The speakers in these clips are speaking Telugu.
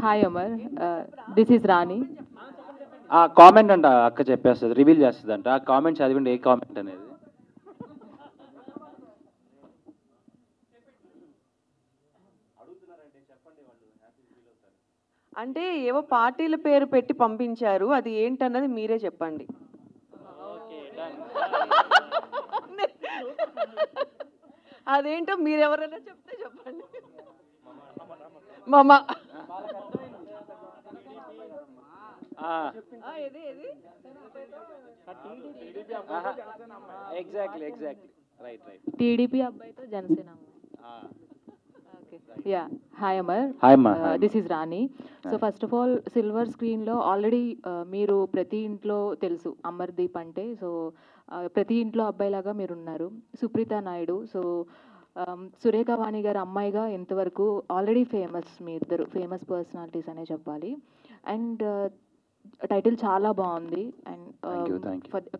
Hi Amar, this is Rani. ఆ కామెంట్ అంట అక్క చెప్పేస్తుంది, రివీల్ చేస్తుంది అంట. ఆ కామెంట్ చదివండి, ఏ కామెంట్ అనేది. అంటే ఏవో పార్టీల పేరు పెట్టి పంపించారు, అది ఏంటన్నది మీరే చెప్పండి. అదేంటో మీరెవరైనా చెప్తే చెప్పండి. మామ ఎగ్జాక్ట్లీ రైట్. TDP అబ్బాయితో జనసేన అమ్మాయి. Okay. Yeah. Hi Amar. Hi Amma. This is Rani. So first of all, silver స్క్రీన్లో ఆల్రెడీ మీరు ప్రతి ఇంట్లో తెలుసు అమర్దీప్ అంటే. సో ప్రతి ఇంట్లో అబ్బాయిలాగా మీరు ఉన్నారు. సుప్రీత నాయుడు, సో సురేఖ వాణి గారి అమ్మాయిగా ఇంతవరకు ఆల్రెడీ ఫేమస్, మీ ఇద్దరు ఫేమస్ పర్సనాలిటీస్ అనే చెప్పాలి. అండ్ టైటిల్ చాలా బాగుంది. And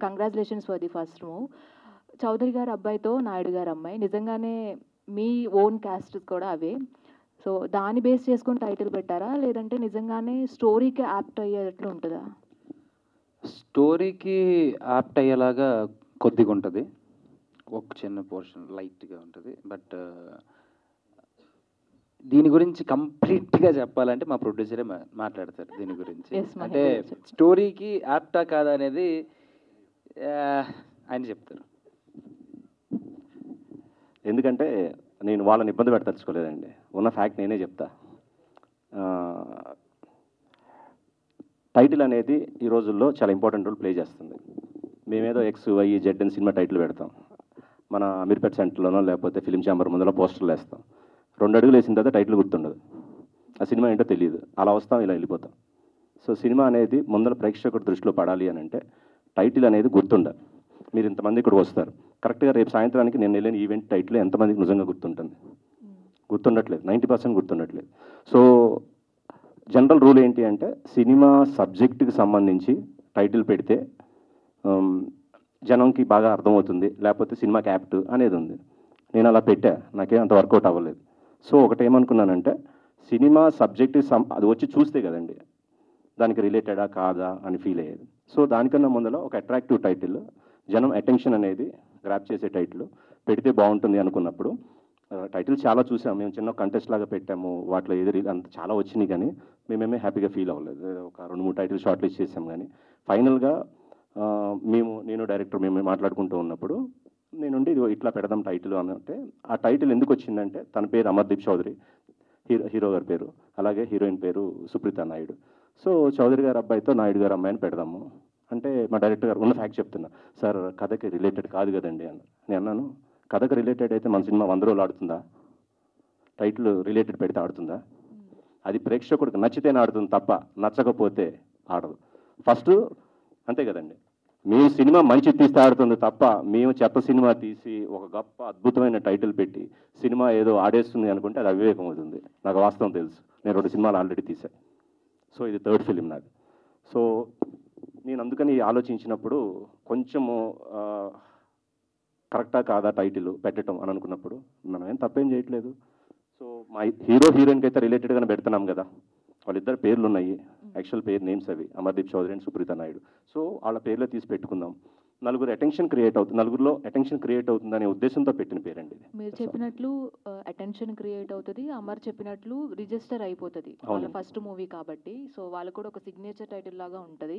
congratulations for the first move. Chowdary గారి అబ్బాయితో నాయుడు గారి అమ్మాయి నిజంగానే మీ ఓన్ క్యాస్ట్ కూడా అవే. సో దాన్ని బేస్ చేసుకొని టైటిల్ పెట్టారా, లేదంటే నిజంగానే స్టోరీకి యాప్ట్ అయ్యేటట్లు ఉంటుందా? స్టోరీకి యాప్ట్ అయ్యేలాగా కొద్దిగా ఉంటుంది, ఒక చిన్న పోర్షన్ లైట్గా ఉంటుంది. బట్ దీని గురించి కంప్లీట్గా చెప్పాలంటే మా ప్రొడ్యూసరే మాట్లాడతారు దీని గురించి. అంటే స్టోరీకి యాప్టా కాదా అనేది ఆయన చెప్తారు. ఎందుకంటే నేను వాళ్ళని ఇబ్బంది పెట్టదలుచుకోలేదండి, ఉన్న ఫ్యాక్ట్ నేనే చెప్తా. టైటిల్ అనేది ఈ రోజుల్లో చాలా ఇంపార్టెంట్ రోల్ ప్లే చేస్తుంది. మేమేదో XYZ అని సినిమా టైటిల్ పెడతాం, మన అమీర్పేట్ సెంటర్లోనో లేకపోతే ఫిలిం ఛాంబర్ ముందులో పోస్టర్లు వేస్తాం. 2 అడుగులు వేసిన తర్వాత టైటిల్ గుర్తుండదు, ఆ సినిమా ఏంటో తెలియదు, అలా వస్తాం ఇలా వెళ్ళిపోతాం. సో సినిమా అనేది ముందర ప్రేక్షకుడి దృష్టిలో పడాలి అని అంటే టైటిల్ అనేది గుర్తుండాలి. మీరు ఇంతమంది ఇక్కడికి వస్తారు, కరెక్ట్గా రేపు సాయంత్రానికి నేను వెళ్ళిన ఈవెంట్ టైటిల్ ఎంతమందికి నిజంగా గుర్తుంటుంది? గుర్తుండట్లేదు, 90% గుర్తుండట్లేదు. సో జనరల్ రూల్ ఏంటి అంటే సినిమా సబ్జెక్టుకి సంబంధించి టైటిల్ పెడితే జనంకి బాగా అర్థమవుతుంది, లేకపోతే సినిమాకి యాప్ట్ అనేది ఉంది. నేను అలా పెట్టా, నాకేం అంత వర్కౌట్ అవ్వలేదు. సో ఒకటేమనుకున్నానంటే సినిమా సబ్జెక్టుకి అది వచ్చి చూస్తే కదండి దానికి రిలేటెడా కాదా అని ఫీల్ అయ్యేది. సో దానికన్నా ముందర ఒక అట్రాక్టివ్ టైటిల్, జనం అటెన్షన్ అనేది గ్రాప్ చేసే టైటిల్ పెడితే బాగుంటుంది అనుకున్నప్పుడు టైటిల్ చాలా చూసాము మేము, చిన్న కంటెస్ట్ లాగా పెట్టాము, వాటిలో ఏది అంత చాలా వచ్చినాయి కానీ మేమేమే హ్యాపీగా ఫీల్ అవ్వలేదు. ఒక 2-3 టైటిల్ షార్ట్ లిస్ట్ చేసాం కానీ ఫైనల్గా నేను డైరెక్టర్ మేము మాట్లాడుకుంటూ ఉన్నప్పుడు నేనుండి ఇది ఇట్లా పెడదాం టైటిల్ అని అంటే, ఆ టైటిల్ ఎందుకు వచ్చిందంటే తన పేరు అమర్దీప్ చౌదరి, హీరో గారి పేరు, అలాగే హీరోయిన్ పేరు సుప్రీత నాయుడు. సో చౌదరి గారి అబ్బాయితో నాయుడు గారు అమ్మాయిని పెడదాము అంటే మా డైరెక్టర్ గారు ఉన్న ఫ్యాక్ట్ చెప్తున్నా, సార్ కథకి రిలేటెడ్ కాదు కదండి అని నేను అన్నాను. కథకు రిలేటెడ్ అయితే మన సినిమా 100 రోజులు ఆడుతుందా? టైటిల్ రిలేటెడ్ పెడితే ఆడుతుందా? అది ప్రేక్షకుడికి నచ్చితేనే ఆడుతుంది తప్ప నచ్చకపోతే ఆడదు. ఫస్ట్ అంతే కదండి, మేము సినిమా మంచి తీస్తే ఆడుతుంది తప్ప మేము చెత్త సినిమా తీసి ఒక గొప్ప అద్భుతమైన టైటిల్ పెట్టి సినిమా ఏదో ఆడేస్తుంది అనుకుంటే అది అవివేకం అవుతుంది. నాకు వాస్తవం తెలుసు, నేను 2 సినిమాలు ఆల్రెడీ తీశాను. సో ఇది 3rd ఫిలిం నాది. సో నేను అందుకని ఆలోచించినప్పుడు కొంచెము కరెక్టా కాదా టైటిల్ పెట్టడం అని అనుకున్నప్పుడు మనం ఏం తప్పేం చేయట్లేదు. సో మా హీరోయిన్కి అయితే రిలేటెడ్గానే పెడుతున్నాం కదా, వాళ్ళిద్దరు పేర్లు ఉన్నాయి, యాక్చువల్ పేరు నేమ్స్ అవి అమర్దీప్ చౌదరి అండ్ సుప్రీత నాయుడు. సో వాళ్ళ పేర్లో తీసి పెట్టుకుందాం, నలుగురిలో అటెన్షన్ క్రియేట్ అవుతుంది అనే ఉద్దేశంతో పెట్టిన పేరండి ఇది. మీరు చెప్పినట్లు అటెన్షన్ క్రియేట్ అవుతుంది, అమర్ చెప్పినట్లు రిజిస్టర్ అయిపోతుంది వాళ్ళ ఫస్ట్ మూవీ కాబట్టి. సో వాళ్ళు కూడా ఒక సిగ్నేచర్ టైటిల్ లాగా ఉంటుంది.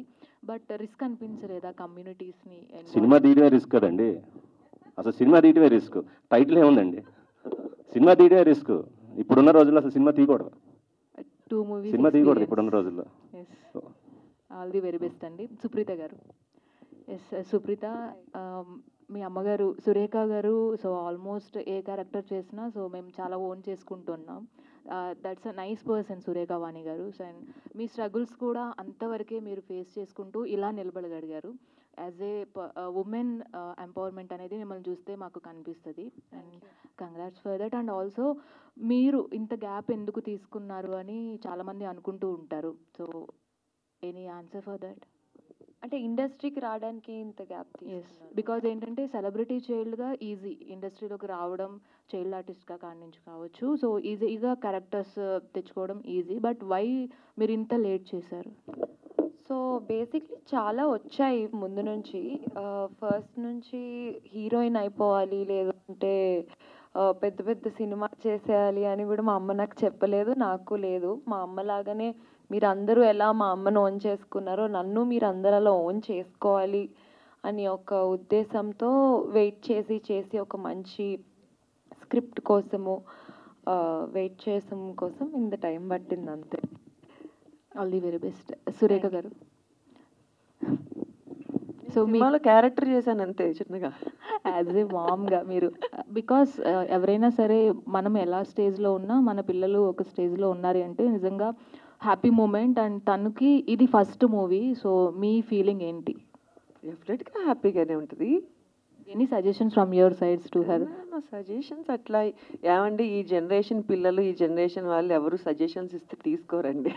బట్ రిస్క్ అనిపించలేదా కమ్యూనిటీస్ని? సినిమా తీయడమే రిస్క్ కదండి, అసలు సినిమా తీయడమే రిస్క్, టైటిల్ ఏముందండి? సినిమా తీయడమే రిస్క్. ఇప్పుడున్న రోజుల్లో అసలు సినిమా తీయకూడదు, 2 మూవీస్ సినిమా తీయకూడదు ఇప్పుడున్న రోజుల్లో. ఆల్ ది వెరీ బెస్ట్ అండి. సుప్రీత గారు. ఎస్ సుప్రీత, మీ అమ్మగారు సురేఖ గారు సో ఆల్మోస్ట్ ఏ క్యారెక్టర్ చేసినా సో మేము చాలా ఓన్ చేసుకుంటున్నాం. That's a nice person Surekha Vani గారు. అండ్ మీ స్ట్రగుల్స్ కూడా అంతవరకే మీరు ఫేస్ చేసుకుంటూ ఇలా నిలబడగలిగారు. యాజ్ ఏ ఉమెన్ ఎంపవర్మెంట్ అనేది మిమ్మల్ని చూస్తే మాకు కనిపిస్తుంది. And congrats for that. And also మీరు ఇంత గ్యాప్ ఎందుకు తీసుకున్నారు అని చాలామంది అనుకుంటూ ఉంటారు. So any answer for that? అంటే ఇండస్ట్రీకి రావడానికి ఇంత గ్యాప్ ఎస్, తీసుకున్నాను. బికాజ్ ఏంటంటే సెలబ్రిటీ చైల్డ్గా ఈజీ ఇండస్ట్రీలోకి రావడం, చైల్డ్ ఆర్టిస్ట్గా కాడి నుంచి కావచ్చు. సో ఈజీగా క్యారెక్టర్స్ తెచ్చుకోవడం ఈజీ. బట్ వై మీరు ఇంత లేట్ చేశారు? సో బేసిక్లీ చాలా వచ్చాయి ముందు నుంచి. ఫస్ట్ నుంచి హీరోయిన్ అయిపోవాలి, లేదంటే పెద్ద పెద్ద సినిమా చేసేయాలి అని కూడా మా అమ్మ నాకు చెప్పలేదు, నాకు లేదు. మా అమ్మలాగానే మీరందరూ ఎలా మా అమ్మను ఓన్ చేసుకున్నారో నన్ను మీరు అందరూ అలా ఓన్ చేసుకోవాలి అని ఒక ఉద్దేశంతో వెయిట్ చేసి ఒక మంచి స్క్రిప్ట్ కోసము వెయిట్ చేసం కోసం ఇంత టైం పట్టింది అంతే. All the very best. Surekha గారు, సో మీ సినిమాలో క్యారెక్టర్ చేశాను అంతే చిన్నగా. యాజ్ ఏ మామ్గా మీరు, బికాస్ ఎవరైనా సరే మనం ఎలా స్టేజ్లో ఉన్నా మన పిల్లలు ఒక స్టేజ్లో ఉన్నారు అంటే నిజంగా హ్యాపీ మూమెంట్. అండ్ తనకి ఇది ఫస్ట్ మూవీ, సో మీ ఫీలింగ్ ఏంటి? డెఫినెట్గా హ్యాపీగానే ఉంటుంది. Any suggestions from your sides to her? Suggestions అట్లా ఏమండి, ఈ జనరేషన్ పిల్లలు, ఈ జనరేషన్ వాళ్ళు ఎవరు సజెషన్స్ ఇస్తే తీసుకోరండి.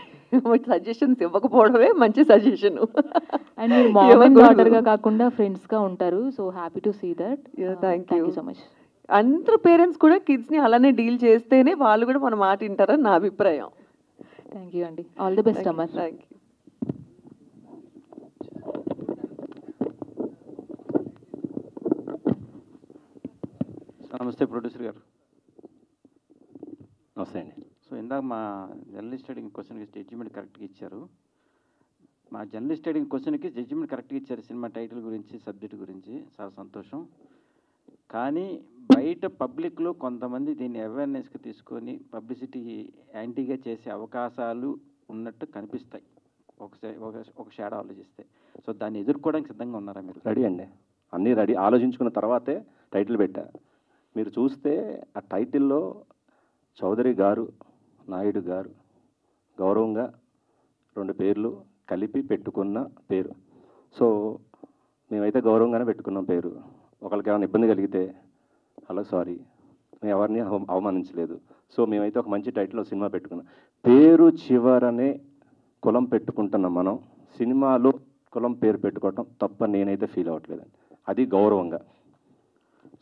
సజెషన్స్ ఇవ్వకపోవడమే మంచి సజెషన్. అండ్ మీరు మామ్ అండ్ డాటర్గా కాకుండా ఫ్రెండ్స్గా ఉంటారు, so happy to see that. Thank you so much. అందరు పేరెంట్స్ కూడా కిడ్స్ని అలానే డీల్ చేస్తేనే వాళ్ళు కూడా మన మాట వింటారని నా అభిప్రాయం. థ్యాంక్ యూ అండి. All the best Amar. Thank you. నమస్తే ప్రొడ్యూసర్ గారు. నమస్తే అండి. సో ఇందాక మా జర్నలిస్ట్ అడిగిన క్వశ్చన్కి జడ్జిమెంట్ కరెక్ట్గా ఇచ్చారు. మా జర్నలిస్ట్ అడిగిన క్వశ్చన్కి జడ్జిమెంట్ కరెక్ట్గా ఇచ్చారు. సినిమా టైటిల్ గురించి, సబ్జెక్ట్ గురించి చాలా సంతోషం. కానీ బయట పబ్లిక్లో కొంతమంది దీన్ని అవేర్నెస్గా తీసుకొని పబ్లిసిటీ యాంటీగా చేసే అవకాశాలు ఉన్నట్టు కనిపిస్తాయి ఒక షేడ్ ఆలోచిస్తే. సో దాన్ని ఎదుర్కోవడానికి సిద్ధంగా ఉన్నారా మీరు? రెడీ అండి, అన్నీ రెడీ. ఆలోచించుకున్న తర్వాతే టైటిల్ పెట్టా. మీరు చూస్తే ఆ టైటిల్లో చౌదరి గారు, నాయుడు గారు గౌరవంగా 2 పేర్లు కలిపి పెట్టుకున్న పేరు. సో మేమైతే గౌరవంగానే పెట్టుకున్నాం పేరు. ఒకరికి ఏమైనా ఇబ్బంది కలిగితే హలో సారీ, మేము ఎవరిని అవమానించలేదు. సో మేమైతే ఒక మంచి టైటిల్లో సినిమా పెట్టుకున్నాం. పేరు చివరనే కులం పెట్టుకుంటున్నాం మనం. సినిమాలో కులం పేరు పెట్టుకోవటం తప్ప నేనైతే ఫీల్ అవ్వట్లేదండి. అది గౌరవంగా.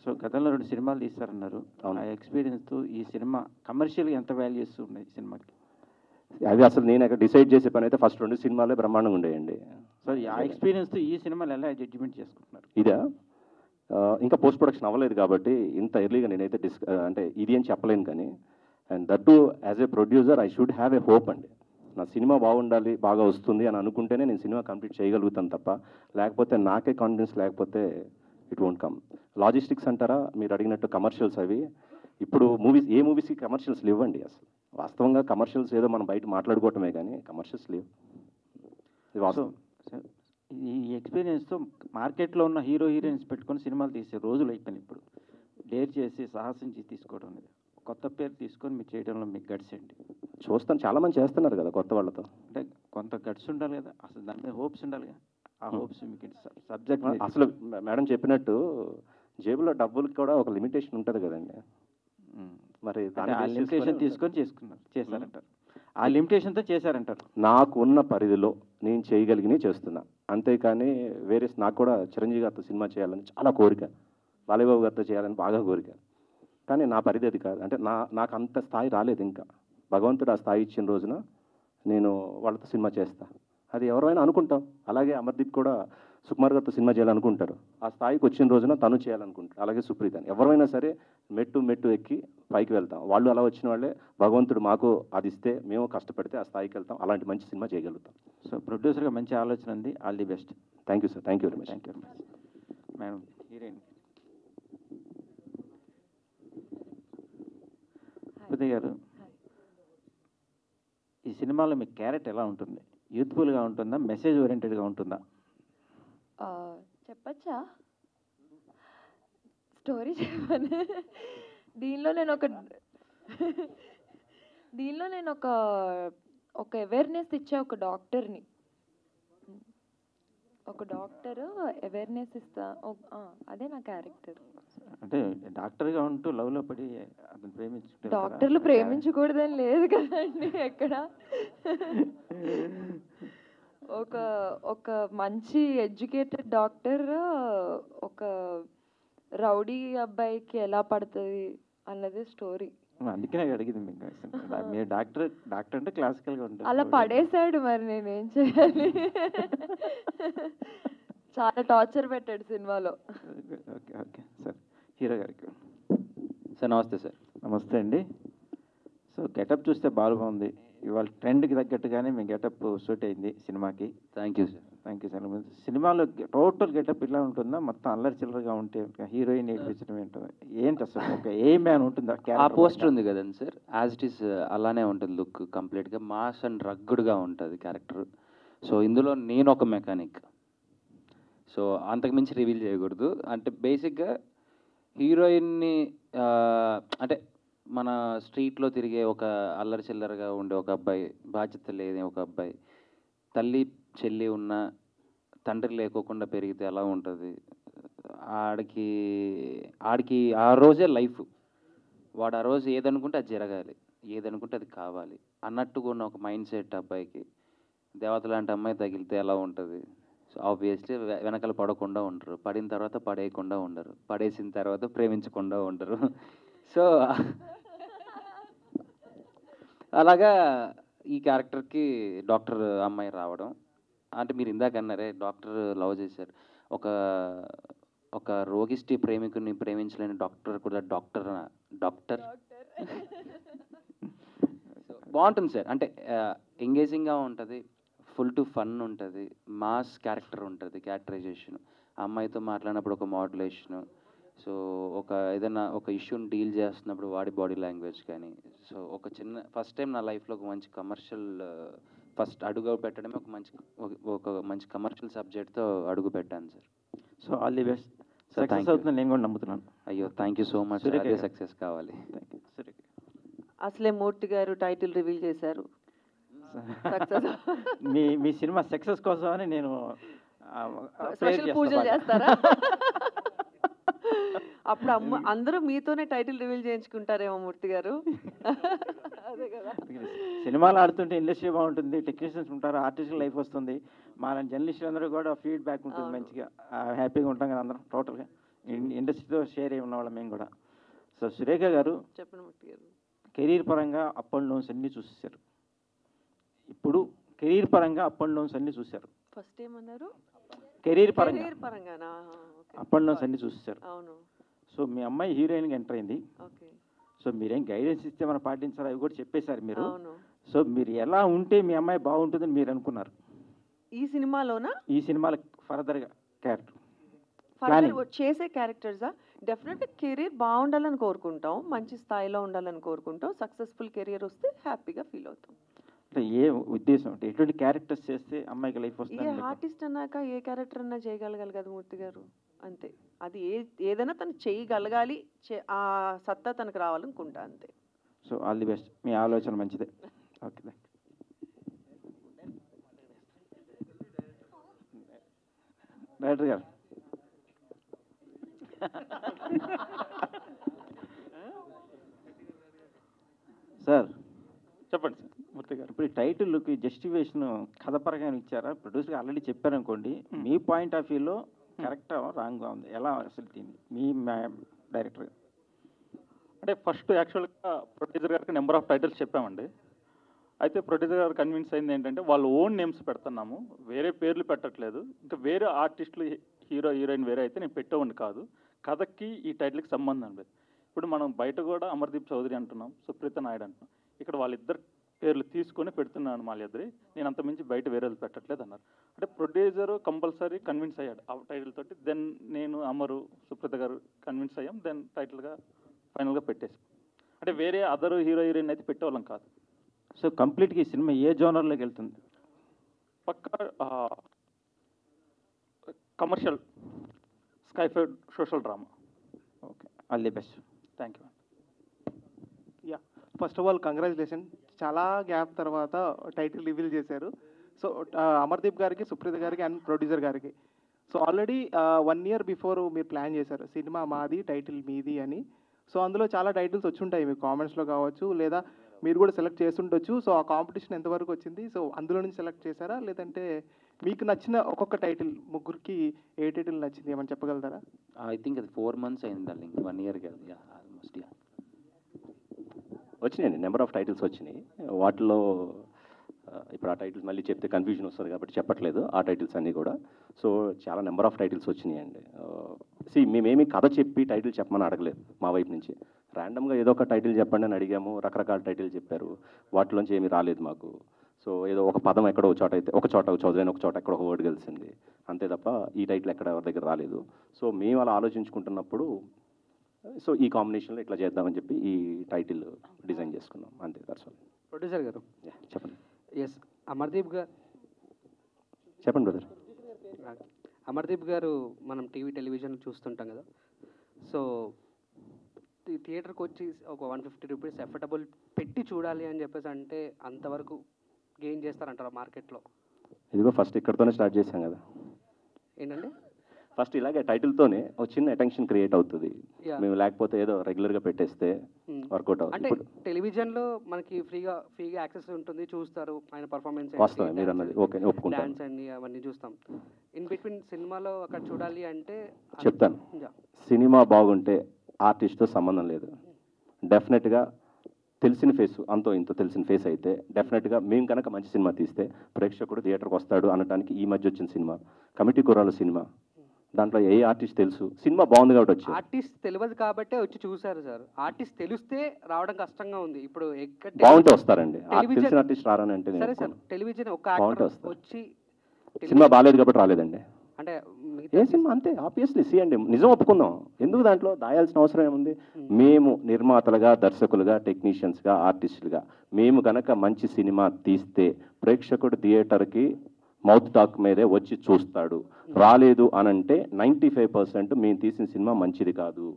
సో గతంలో 2 సినిమాలు తీస్తారన్నారు. ఆ ఎక్స్పీరియన్స్తో ఈ సినిమా కమర్షియల్గా ఎంత వాల్యూస్ ఉన్నాయి సినిమాకి? అది అసలు నేను అక్కడ డిసైడ్ చేసే పని అయితే ఫస్ట్ 2 సినిమాలే బ్రహ్మాండంగా ఉండేయండి. సో ఆ ఎక్స్పీరియన్స్తో ఈ సినిమాలు ఎలా జడ్జిమెంట్ చేసుకుంటున్నారు? ఇదా ఇంకా పోస్ట్ ప్రొడక్షన్ అవ్వలేదు కాబట్టి ఇంత ఎర్లీగా నేనైతే అంటే ఇది అని చెప్పలేను. కానీ and that to as a producer I should have a hope అండి. నా సినిమా బాగుండాలి, బాగా వస్తుంది అని అనుకుంటేనే నేను సినిమా కంప్లీట్ చేయగలుగుతాను తప్ప, లేకపోతే నాకే కాన్ఫిడెన్స్ లేకపోతే ఇట్ వోంట్ కమ్. లాజిస్టిక్స్ అంటారా మీరు అడిగినట్టు, కమర్షియల్స్ అవి ఇప్పుడు ఏ మూవీస్కి కమర్షియల్స్ లేవండి. అసలు వాస్తవంగా కమర్షియల్స్ ఏదో మనం బయట మాట్లాడుకోవటమే కానీ కమర్షియల్స్ లేవు. ఇది వాస్తవం. ఈ ఎక్స్పీరియన్స్తో మార్కెట్లో ఉన్న హీరోయిన్స్ పెట్టుకొని సినిమాలు తీసే రోజులు అయిపోయినాయి. ఇప్పుడు డేర్ చేసి సాహసించి తీసుకోవడం అనేది, కొత్త పేరు తీసుకొని మీరు చేయడంలో మీకు గట్స్ ఏంటి? చూస్తాను, చాలామంది చేస్తున్నారు కదా కొత్త వాళ్ళతో. అంటే కొంత గట్స్ ఉండాలి కదా, అసలు దాని మీద హోప్స్ ఉండాలి కదా. ఆ హోప్స్ మీకు సబ్జెక్ట్ అసలు మేడం చెప్పినట్టు జేబులో డబ్బులకు కూడా ఒక లిమిటేషన్ ఉంటుంది కదండి. మరి ఆ లిమిటేషన్ తీసుకొని చేశారంటారు. ఆ లిమిటేషన్తో చేశారంటారు. నాకు ఉన్న పరిధిలో నేను చేయగలిగినవి చేస్తున్నా, అంతేకాని వేరే. నాకు కూడా చిరంజీవి గారితో సినిమా చేయాలని చాలా కోరిక, బాలయ్యబాబు గారితో చేయాలని బాగా కోరిక. కానీ నా పరిధి అది కాదు. అంటే నాకు అంత స్థాయి రాలేదు ఇంకా. భగవంతుడు ఆ స్థాయి ఇచ్చిన రోజున నేను వాళ్ళతో సినిమా చేస్తా. అది ఎవరైనా అనుకుంటాం. అలాగే అమర్దీప్ కూడా సుకుమార్ గారితో సినిమా చేయాలనుకుంటారు. ఆ స్థాయికి వచ్చిన రోజున తను చేయాలనుకుంటారు. అలాగే సుప్రీత్ అని ఎవరైనా సరే మెట్టు ఎక్కి పైకి వెళ్తాం. వాళ్ళు అలా వచ్చిన వాళ్ళే. భగవంతుడు మాకు అది ఇస్తే మేము కష్టపడితే ఆ స్థాయికి వెళ్తాం. అలాంటి మంచి సినిమా చేయగలుగుతాం. సో ప్రొడ్యూసర్గా మంచి ఆలోచన ఉంది. All the best. Thank you sir. Thank you very much. Thank you very much. Madam heroine Supritha గారు, ఈ సినిమాలో మీ క్యారెక్టర్ ఎలా ఉంటుంది? యూత్ఫుల్గా ఉంటుందా, మెసేజ్ ఓరియంటెడ్గా ఉంటుందా? చెప్పచ్చా? స్టోరీ చెప్పను. దీనిలో నేను ఒక అవేర్నెస్ ఇచ్చే ఒక డాక్టర్ని. ఒక డాక్టర్ అవేర్నెస్ ఇస్తా. అదే నా క్యారెక్టర్. అంటే డాక్టర్గా ఉంటూ లవ్లో పడి అతను ప్రేమించుకుంటే డాక్టర్లు ప్రేమించకూడదని లేదు కదండి ఎక్కడ. ఒక ఒక మంచి ఎడ్యుకేటెడ్ డాక్టర్ ఒక రౌడీ అబ్బాయికి ఎలా పడుతుంది అన్నది స్టోరీ. అందుకనే అడిగింది మీకు అసలు. మీరు డాక్టర్ అంటే క్లాసికల్గా ఉంటుంది. అలా పడేసాడు, మరి నేనేం చేయాలి? చాలా టార్చర్ పెట్టాడు సినిమాలో. ఓకే ఓకే సార్, హీరో గారికి. సార్ నమస్తే సార్. నమస్తే అండి. సో గెటప్ చూస్తే బాగుంది, ఇవాళ ట్రెండ్కి తగ్గట్టుగానే మీ గెటప్ సూట్ అయింది సినిమాకి. Thank you sir. Thank you sir. సినిమాలో టోటల్ గెటప్ ఇలా ఉంటుందా, మొత్తం అల్లరి చిల్లరగా ఉంటే హీరోయిన్ ఏడిపించడం ఏంటో ఏంటి అసలు, ఒక ఏ మ్యాన్ ఉంటుందా? ఆ పోస్టర్ ఉంది కదండి సార్, యాజ్ ఇట్ ఈస్ అలానే ఉంటుంది లుక్, కంప్లీట్గా మాస్ అండ్ రగ్గుడ్గా ఉంటుంది క్యారెక్టర్. సో ఇందులో నేను ఒక మెకానిక్, సో అంతకుమించి రివీల్ చేయకూడదు. అంటే బేసిక్గా హీరోయిన్ని అంటే మన స్ట్రీట్లో తిరిగే ఒక అల్లరి చిల్లరగా ఉండే ఒక అబ్బాయి, బాధ్యత లేని ఒక అబ్బాయి, తల్లి చెల్లి ఉన్న తండ్రి లేకోకుండా పెరిగితే ఎలా ఉంటుంది, ఆడికి ఆ రోజే లైఫ్, వాడు ఆ రోజు ఏదనుకుంటే అది జరగాలి, ఏదనుకుంటే అది కావాలి అన్నట్టుగా ఉన్న ఒక మైండ్ సెట్ అబ్బాయికి దేవత లాంటి అమ్మాయి తగిలితే ఎలా ఉంటుంది. సో ఆబ్వియస్లీ వెనకాల పడకుండా ఉండరు, పడిన తర్వాత పడేయకుండా ఉండరు, పడేసిన తర్వాత ప్రేమించకుండా ఉండరు. సో అలాగా ఈ క్యారెక్టర్కి డాక్టర్ అమ్మాయి రావడం, అంటే మీరు ఇందాక అన్నారే డాక్టర్ లవ్ చేశారు, ఒక రోగిష్టి ప్రేమికుని ప్రేమించలేని డాక్టర్ కూడా డాక్టర్ బాగుంటుంది సార్. అంటే ఎంగేజింగ్గా ఉంటుంది, ఫుల్ టు ఫన్ ఉంటుంది, మాస్ క్యారెక్టర్ ఉంటుంది, క్యారెక్టరైజేషన్, అమ్మాయితో మాట్లాడినప్పుడు ఒక మాడ్యులేషను, సో ఏదైనా ఒక ఇష్యూని డీల్ చేస్తున్నప్పుడు వాడి బాడీ లాంగ్వేజ్ కానీ, సో ఒక చిన్న ఫస్ట్ టైం నా లైఫ్లో ఒక మంచి కమర్షియల్ ఫస్ట్ అడుగు పెట్టడమే ఒక మంచి కమర్షియల్ సబ్జెక్ట్తో అడుగు పెట్టాను sir. So all the best. Sir success అవుతుందని నేను కూడా నమ్ముతున్నాను. అయ్యో thank you so much, Surekha అదే గారు. సక్సెస్ కావాలి. Thank you. సరే అసలే మూర్తి గారు టైటిల్ రివీల్ చేశారు. సక్సెస్ మీ సినిమా సక్సెస్ కోసమని నేను స్పెషల్ పూజలు చేస్తారా? అప్పుడు అందరూ మీతోనే టైటిల్ రివీల్ చేయించుకుంటారేమో మూర్తి గారు. అదే కదా, సినిమాలు ఆడుతుంటే ఇండస్ట్రీ బాగుంటుంది, టెక్నీషియన్స్ ఉంటారు, ఆర్టిస్టుల లైఫ్ వస్తుంది, మా జర్నలిస్టులు అందరూ కూడా ఫీడ్బ్యాక్ ఉంటుంది, మంచిగా హ్యాపీగా ఉంటాం కదా అందరం టోటల్గా ఇండస్ట్రీతో షేర్ అయి ఉన్నవాళ్ళం మేము కూడా. సో సురేఖ గారు చెప్పండి మూర్తి గారు. కెరీర్ పరంగా అప్ అండ్ డౌన్స్ అన్నీ చూసేశారు, ఇప్పుడు కెరీర్ పరంగా అప్ అండ్ డౌన్స్ అన్నీ చూశారు. ఫస్ట్ ఏమన్నారు? కెరీర్ కెరీర్ పరంగానా? అప్ అండ్ డౌన్స్ అన్నీ చూసేశారు. అవును. సో మీ అమ్మాయి హీరోయిన్గా ఎంటర్ అయింది. ఓకే. సో మీరేం గైడెన్స్ ఇస్తే మనం పాటించాలి అవి కూడా చెప్పేశారు మీరు. అవును. సో మీరు ఎలా ఉంటే మీ అమ్మాయి బాగుంటుందని మీరు అనుకున్నారు ఈ సినిమాలోనా? ఈ సినిమాలో ఫర్దర్గా క్యారెక్టర్ ఫర్దర్ చేసే క్యారెక్టర్సా? డెఫినెట్గా కెరీర్ బాగుండాలని కోరుకుంటాం, మంచి స్థాయిలో ఉండాలని కోరుకుంటాం, సక్సెస్ఫుల్ కెరియర్ వస్తే హ్యాపీగా ఫీల్ అవుతాం. అంటే ఏ ఉద్దేశం, అంటే ఎటువంటి క్యారెక్టర్స్ చేస్తే అమ్మాయికి లైఫ్ ఏ వస్తుంది? ఆర్టిస్ట్ అన్నాక ఏ క్యారెక్టర్ అన్నా చేయగలగాలి కదా మూర్తి గారు, అంతే. అది ఏదైనా తను చేయగలగాలి, ఆ సత్తా తనకు రావాలనుకుంటా, అంతే. సో ఆల్ ది బెస్ట్, మీ ఆలోచన మంచిదే. Okay thank you. డైరెక్టర్ గారు సార్ చెప్పండి సార్ మూర్తి గారు. ఇప్పుడు ఈ టైటిల్కి జస్టిఫికేషన్ కథపరంగా ఇచ్చారా? ప్రొడ్యూసర్గా ఆల్రెడీ చెప్పారనుకోండి, మీ పాయింట్ ఆఫ్ వ్యూలో కరెక్టా రాంగ్గా ఉంది, ఎలా అసలు దీన్ని మీ డైరెక్టర్? అంటే ఫస్ట్ యాక్చువల్గా ప్రొడ్యూసర్ గారికి నెంబర్ ఆఫ్ టైటిల్స్ చెప్పామండి. అయితే ప్రొడ్యూసర్ గారు కన్విన్స్ అయింది ఏంటంటే వాళ్ళు ఓన్ నేమ్స్ పెడుతున్నాము, వేరే పేర్లు పెట్టట్లేదు, ఇంకా వేరే ఆర్టిస్టులు హీరో హీరోయిన్ వేరే అయితే నేను పెట్టేవాడిని కాదు, కథకి ఈ టైటిల్కి సంబంధం లేదు. ఇప్పుడు మనం బయట కూడా అమర్దీప్ చౌదరి అంటున్నాం, సుప్రీత నాయుడు అంటున్నాం, ఇక్కడ వాళ్ళిద్దరు పేర్లు తీసుకొని పెడుతున్నాను వాళ్ళిద్దరి, నేను అంతమించి బయట వేరే వాళ్ళు పెట్టట్లేదు అన్నారు. అంటే ప్రొడ్యూసర్ కంపల్సరీ కన్విన్స్ అయ్యాడు ఆ టైటిల్ తోటి. దెన్ నేను అమరు సుప్రీత గారు కన్విన్స్ అయ్యాం, దెన్ టైటిల్గా ఫైనల్గా పెట్టేసాం. అంటే వేరే అదర్ హీరో హీరోయిన్ అయితే పెట్టేవాళ్ళం కాదు. సో కంప్లీట్గా ఈ సినిమా ఏ జోనర్లోకి వెళ్తుంది? పక్కా commercial scifi social drama. Okay, all the best. Thank you. Ya, first of all congratulation, చాలా గ్యాప్ తర్వాత టైటిల్ రివీల్ చేశారు. సో అమర్దీప్ గారికి, సుప్రీత గారికి అండ్ ప్రొడ్యూసర్ గారికి. సో ఆల్రెడీ 1 year బిఫోర్ మీరు ప్లాన్ చేశారు సినిమా మాది టైటిల్ మీది అని. సో అందులో చాలా టైటిల్స్ వచ్చి ఉంటాయి మీకు కామెంట్స్లో కావచ్చు, లేదా మీరు కూడా సెలెక్ట్ చేస్తుండొచ్చు. సో ఆ కాంపిటీషన్ ఎంతవరకు వచ్చింది? సో అందులో నుంచి సెలెక్ట్ చేశారా, లేదంటే మీకు నచ్చిన ఒక్కొక్క టైటిల్ ముగ్గురికి ఏ టైటిల్ నచ్చింది ఏమని చెప్పగలుగుతారా? ఐ థింక్ అది 4 months అయింది డార్లింగ్, 1 year కాదు, యా ఆల్మోస్ట్. యా వచ్చినాయండి, నెంబర్ ఆఫ్ టైటిల్స్ వచ్చినాయి. వాటిలో ఇప్పుడు ఆ టైటిల్స్ మళ్ళీ చెప్తే కన్ఫ్యూజన్ వస్తుంది కాబట్టి చెప్పట్లేదు ఆ టైటిల్స్ అన్నీ కూడా. సో చాలా నెంబర్ ఆఫ్ టైటిల్స్ వచ్చినాయండి. మేమేమి కథ చెప్పి టైటిల్ చెప్పమని అడగలేదు మా వైపు నుంచి. ర్యాండమ్గా ఏదో ఒక టైటిల్ చెప్పండి అని అడిగాము, రకరకాల టైటిల్ చెప్పారు, వాటిలోంచి ఏమీ రాలేదు మాకు. సో ఏదో ఒక పదం ఎక్కడో ఒక చోట అయితే ఒక చోట చౌదరి ఒక చోట ఎక్కడ ఒక వర్డ్ కలిసింది అంతే తప్ప ఈ టైటిల్ ఎక్కడ ఎవరి దగ్గర రాలేదు. సో మేము అలా ఆలోచించుకుంటున్నప్పుడు సో ఈ కాంబినేషన్లో ఇట్లా చేద్దామని చెప్పి ఈ టైటిల్ డిజైన్ చేసుకున్నాం అంతే. That's all. ప్రొడ్యూసర్ గారు చెప్పండి. ఎస్, అమర్దీప్ గారు చెప్పండి బ్రదర్. అమర్దీప్ గారు మనం టీవీ టెలివిజన్ చూస్తుంటాం కదా. సో థియేటర్కి వచ్చి ఒక 150 రూపీస్ ఎఫర్టబుల్ పెట్టి చూడాలి అని చెప్పేసి అంటే అంతవరకు గెయిన్ చేస్తారంటారా మార్కెట్లో? ఇదిగో ఫస్ట్ ఇక్కడితోనే స్టార్ట్ చేశాం కదా. ఏంటంటే ఫస్ట్ ఇలాగే టైటిల్తోనే ఒక చిన్న అటెన్షన్ క్రియేట్ అవుతుంది. Yeah. మేము లేకపోతే ఏదో రెగ్యులర్గా పెట్టేస్తే వర్కౌట్ అంటే అవుతుంది. టెలివిజన్లో మనకి ఫ్రీగా యాక్సెస్ ఉంటుంది, చూస్తారు ఆయన పర్ఫార్మెన్స్, వాస్తవమే మీరు అన్నది, ఓకే ఒప్పుకుంటాను. డాన్స్ అన్ని అవన్నీ చూస్తాం. ఇన్ బిట్వీన్ సినిమాలో అక్కడ చూడాలి అంటే చెప్తాను, Yeah. సినిమా బాగుంటే ఆర్టిస్ట్తో సంబంధం లేదు. డెఫినెట్గా తెలిసిన ఫేస్, అంతో ఇంతో తెలిసిన ఫేస్ అయితే డెఫినెట్గా మేము కనుక మంచి సినిమా తీస్తే ప్రేక్షకుడు థియేటర్కి వస్తాడు అనడానికి ఈ మధ్య వచ్చిన సినిమా కమిటీ కుర్రాల సినిమా. దాంట్లో ఏ ఆర్టిస్ట్ తెలుసు, సినిమా బాగుంది కాబట్టి వచ్చి. ఆర్టిస్ట్ తెలియదు కాబట్టే వచ్చి చూసారు సార్. ఆర్టిస్ట్ తెలిస్తే రావడం కష్టంగా ఉంది ఇప్పుడు. బాగుంటే వస్తారండి, టెలివిజన్ తెలిసిన ఆర్టిస్ట్ రారని అంటే నేను సరే సార్, ఒప్పుకోను. టెలివిజన్ ఒక బాగుంటే యాక్టర్ వస్తారు. వచ్చి సినిమా బాగాలేదు కాబట్టి రాలేదండి. అంటే ఏ సినిమా అంతే ఆబ్వియస్లీ సి అండి, నిజం ఒప్పుకుందాం. ఎందుకు దాంట్లో దాయాల్సిన అవసరం ఏముంది? మేము నిర్మాతలుగా, దర్శకులుగా, టెక్నీషియన్స్గా, ఆర్టిస్టులుగా మేము కనుక మంచి సినిమా తీస్తే ప్రేక్షకుడు థియేటర్కి మౌత్ టాక్ మీదే వచ్చి చూస్తాడు. రాలేదు అనంటే 95% మేము తీసిన సినిమా మంచిది కాదు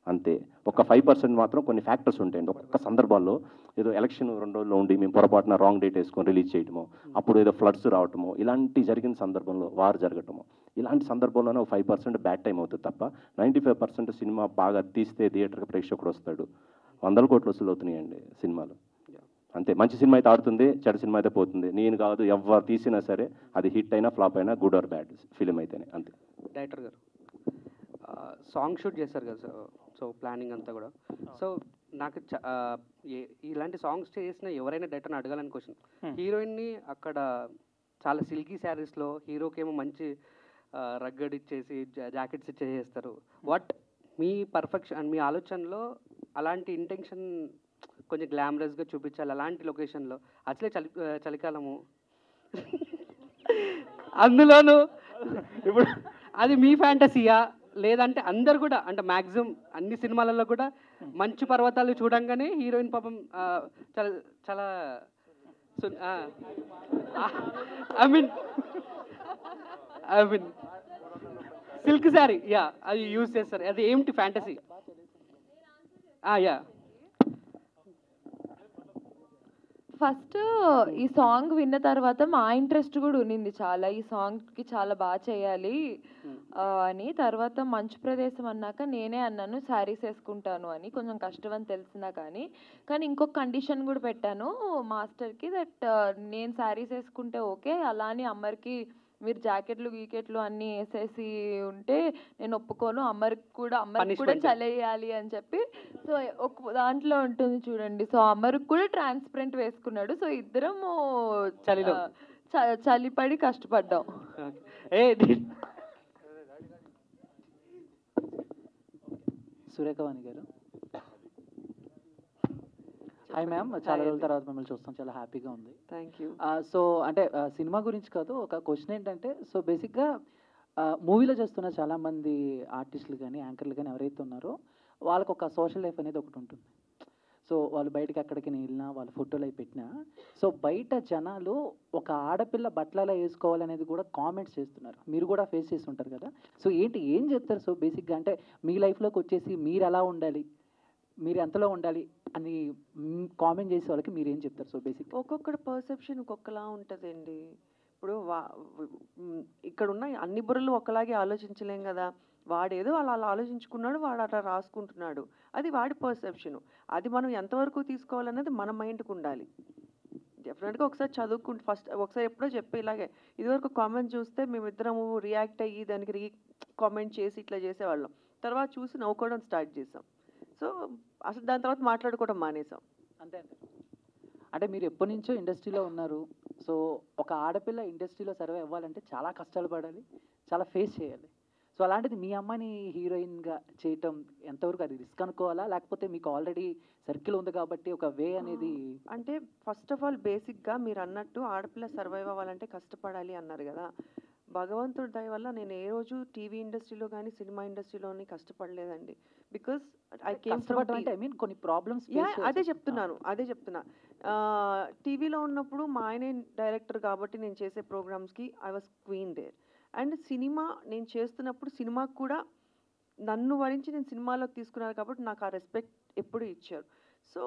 అంతే. ఒక 5% మాత్రం కొన్ని ఫ్యాక్టర్స్ ఉంటాయండి. ఒక్కొక్క సందర్భాల్లో ఏదో ఎలక్షన్ 2 రోజుల్లో ఉండి మేము పొరపాటున రాంగ్ డేట్ వేసుకొని రిలీజ్ చేయటమో, అప్పుడు ఏదో ఫ్లడ్స్ రావటమో, ఇలాంటి జరిగిన సందర్భంలో వారు జరగటమో, ఇలాంటి సందర్భంలోనే ఒక 5% బ్యాడ్ టైం అవుతుంది తప్ప 95% సినిమా బాగా తీస్తే థియేటర్కి ప్రేక్షకుడు వస్తాడు. 100 కోట్లు వసూలు అవుతున్నాయండి సినిమాలు అంతే. మంచి సినిమా అయితే ఆడుతుంది, చెడు సినిమా అయితే పోతుంది. నేను కాదు, ఎవరు తీసినా సరే అది హిట్ అయినా ఫ్లాప్ అయినా గుడ్ ఆర్ బ్యాడ్ ఫిలిం అయితేనే అంతే. డైరెక్టర్ గారు సాంగ్ షూట్ చేశారు కదా సార్, సో ప్లానింగ్ అంతా కూడా. సో నాకు ఇలాంటి సాంగ్స్ చేసిన ఎవరైనా డైరెక్టర్ని అడగాలని క్వశ్చన్. హీరోయిన్ని అక్కడ చాలా సిల్కీ శారీస్లో, హీరోకేమో మంచి రగ్గడ్ ఇచ్చేసి జాకెట్స్ ఇచ్చేసేస్తారు. వాట్ మీ పర్ఫెక్షన్, మీ ఆలోచనలో అలాంటి ఇంటెన్షన్ కొంచెం గ్లామరస్గా చూపించాలి అలాంటి లొకేషన్లో? అసలే చలికాలము అందులోనూ ఇప్పుడు అది మీ ఫ్యాంటసీయా, లేదంటే అందరు కూడా అంటే మ్యాక్సిమం అన్ని సినిమాలలో కూడా మంచు పర్వతాలు చూడంగానే హీరోయిన్ పాపం చాలా చాలా I mean silk sari yeah అది యూజ్ చేస్తారు. అది ఏమిటి ఫ్యాంటసీ? యా ఫస్ట్ ఈ సాంగ్ విన్న తర్వాత మా ఇంట్రెస్ట్ కూడా ఉన్నింది చాలా, ఈ సాంగ్కి చాలా బాగా చేయాలి అని. తర్వాత మంచు ప్రదేశం అన్నాక నేనే అన్నాను శారీస్ వేసుకుంటాను అని, కొంచెం కష్టం అని తెలిసినా కానీ ఇంకొక కండిషన్ కూడా పెట్టాను మాస్టర్కి, దట్ నేను శారీస్ వేసుకుంటే ఓకే, అలా అని అమ్మరికి మీరు జాకెట్లు గీకెట్లు అన్నీ వేసేసి ఉంటే నేను ఒప్పుకోను, అమ్మరికి కూడా చలేయాలి అని చెప్పి. సో ఒక దాంట్లో ఉంటుంది చూడండి, సో అమ్మరికి కూడా ట్రాన్స్పరెంట్ వేసుకున్నాడు. సో ఇద్దరము చలిపడి కష్టపడ్డాం. సురేఖవాణి గారు, హాయ్ మ్యామ్, చాలా రోజుల తర్వాత మిమ్మల్ని చూస్తాం, చాలా హ్యాపీగా ఉంది. Thank you. సో అంటే సినిమా గురించి కాదు, ఒక క్వశ్చన్ ఏంటంటే, సో బేసిక్గా మూవీలో చేస్తున్న చాలామంది ఆర్టిస్టులు కానీ యాంకర్లు కానీ ఎవరైతే ఉన్నారో వాళ్ళకు ఒక సోషల్ లైఫ్ అనేది ఒకటి ఉంటుంది. సో వాళ్ళు బయటకి ఎక్కడికి వెళ్ళినా, వాళ్ళ ఫోటోలు అవి పెట్టినా, సో బయట జనాలు ఒక ఆడపిల్ల బట్టలలో వేసుకోవాలనేది కూడా కామెంట్స్ చేస్తున్నారు. మీరు కూడా ఫేస్ చేసి ఉంటారు కదా. సో ఏం చెప్తారు? సో బేసిక్గా అంటే మీ లైఫ్లోకి వచ్చేసి మీరు ఎలా ఉండాలి, మీరు ఎంతలో ఉండాలి అని కామెంట్ చేసే వాళ్ళకి మీరు ఏం చెప్తారు? సో బేసిక్ ఒక్కొక్కటి పర్సెప్షన్ ఒక్కొక్కలా ఉంటుందండి. ఇప్పుడు ఇక్కడ ఉన్న అన్ని బుర్రలు ఒకలాగే ఆలోచించలేం కదా. వాడేదో అలా అలా ఆలోచించుకున్నాడు, వాడు అలా రాసుకుంటున్నాడు, అది వాడి పర్సెప్షను. అది మనం ఎంతవరకు తీసుకోవాలన్నది మన మైండ్కి ఉండాలి. డెఫినెట్గా ఒకసారి చదువుకుంటే ఫస్ట్ ఒకసారి ఎప్పుడో చెప్పే ఇలాగే ఇదివరకు కామెంట్ చూస్తే మేమిద్దరము రియాక్ట్ అయ్యి దానికి కామెంట్ చేసి ఇట్లా చేసేవాళ్ళం. తర్వాత చూసి నవ్వుకోవడం స్టార్ట్ చేసాం. సో అసలు దాని తర్వాత మాట్లాడుకోవడం మానేసాం. అంతే అంతే. అంటే మీరు ఎప్పటి నుంచో ఇండస్ట్రీలో ఉన్నారు. సో ఒక ఆడపిల్ల ఇండస్ట్రీలో సర్వే అవ్వాలంటే చాలా కష్టాలు పడాలి, చాలా ఫేస్ చేయాలి. సో అలాంటిది మీ అమ్మాయిని హీరోయిన్గా చేయటం ఎంతవరకు అది రిస్క్ అనుకోవాలా, లేకపోతే మీకు ఆల్రెడీ సర్కిల్ ఉంది కాబట్టి ఒక వే అనేది? అంటే ఫస్ట్ ఆఫ్ ఆల్ బేసిక్గా మీరు అన్నట్టు ఆడపిల్ల సర్వైవ్ అవ్వాలంటే కష్టపడాలి అన్నారు కదా. భగవంతుడి దయ వల్ల నేను ఏ రోజు టీవీ ఇండస్ట్రీలో కానీ సినిమా ఇండస్ట్రీలోని కష్టపడలేదండి. బికాస్ ఐ కేమ్ ఫ్రమ్ అంటే ఐ మీన్ కొన్ని ప్రాబ్లమ్స్ అదే చెప్తున్నా. టీవీలో ఉన్నప్పుడు మా ఆయనే డైరెక్టర్ కాబట్టి నేను చేసే ప్రోగ్రామ్స్కి I was queen there. And cinema నేను చేస్తున్నప్పుడు సినిమాకు కూడా నన్ను వరించి నేను సినిమాలోకి తీసుకున్నారు కాబట్టి నాకు ఆ రెస్పెక్ట్ ఎప్పుడు ఇచ్చారు. సో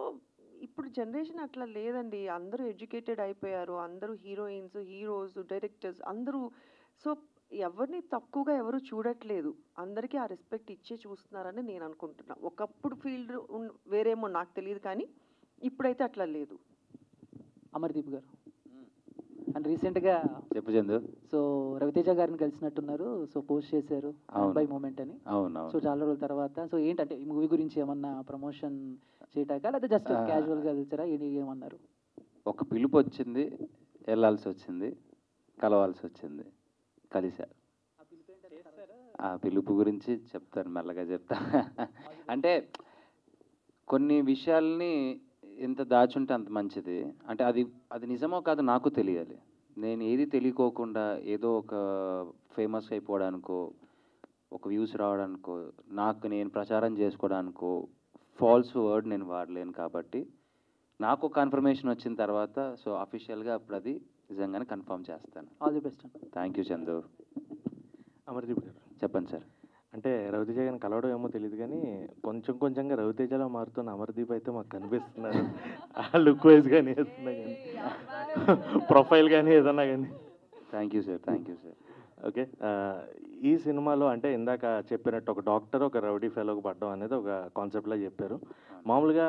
ఇప్పుడు జనరేషన్ అట్లా లేదండి. అందరూ ఎడ్యుకేటెడ్ అయిపోయారు, అందరూ హీరోయిన్స్, హీరోస్, డైరెక్టర్స్ అందరూ. సో ఎవరిని తక్కువగా ఎవరు చూడట్లేదు, అందరికీ ఆ రెస్పెక్ట్ ఇచ్చే చూస్తున్నారని నేను అనుకుంటున్నా. ఒకప్పుడు ఫీల్డ్ వేరేమో నాకు తెలియదు, కానీ ఇప్పుడైతే అట్లా లేదు. అమర్దీప్ గారు అండ్ రీసెంట్గా చెప్పు చందు. సో రవితేజ గారిని కలిసినట్టున్నారు. సో పోస్ట్ చేశారు బై మూమెంట్ అని. అవును. సో చాలా రోజుల తర్వాత సో ఏంటంటే ఈ మూవీ గురించి ఏమన్నా ప్రమోషన్ చేయటాక లేదా జస్ట్ క్యాజువల్గా కలిసారా ఏమన్నారు? ఒక పిలుపు వచ్చింది, వెళ్ళాల్సి వచ్చింది, కలవాల్సి వచ్చింది, కలిశారు. ఆ పిలుపు గురించి చెప్తాను, మెల్లగా చెప్తా. అంటే కొన్ని విషయాల్ని ఎంత దాచుంటే అంత మంచిది. అంటే అది నిజమో కాదు నాకు తెలియాలి. నేను ఏది తెలియకోకుండా ఏదో ఒక ఫేమస్ అయిపోవడానికో, ఒక వ్యూస్ రావడానికో, నాకు నేను ప్రచారం చేసుకోవడానికో ఫాల్స్ వర్డ్ నేను వాడలేను. కాబట్టి నాకు కన్ఫర్మేషన్ వచ్చిన తర్వాత సో అఫీషియల్గా అప్పుడు అది నిజంగానే కన్ఫర్మ్ చేస్తాను. All the best. Thank you Chandu. Amardeep గారు చెప్పండి సార్. అంటే రవితేజ గారిని కలవడం ఏమో తెలియదు, కానీ కొంచెంగా రవితేజలో మారుతున్న అమర్దీప్ అయితే మాకు కనిపిస్తున్నారు. ఆ లుక్ వైజ్ కానీ ఏదన్నా కానీ, ప్రొఫైల్ కానీ ఏదన్నా కానీ. Thank you sir. ఓకే, ఈ సినిమాలో అంటే ఇందాక చెప్పినట్టు ఒక డాక్టర్ ఒక రౌడీ ఫెలోకి పడడం అనేది ఒక కాన్సెప్ట్లా చెప్పారు. మామూలుగా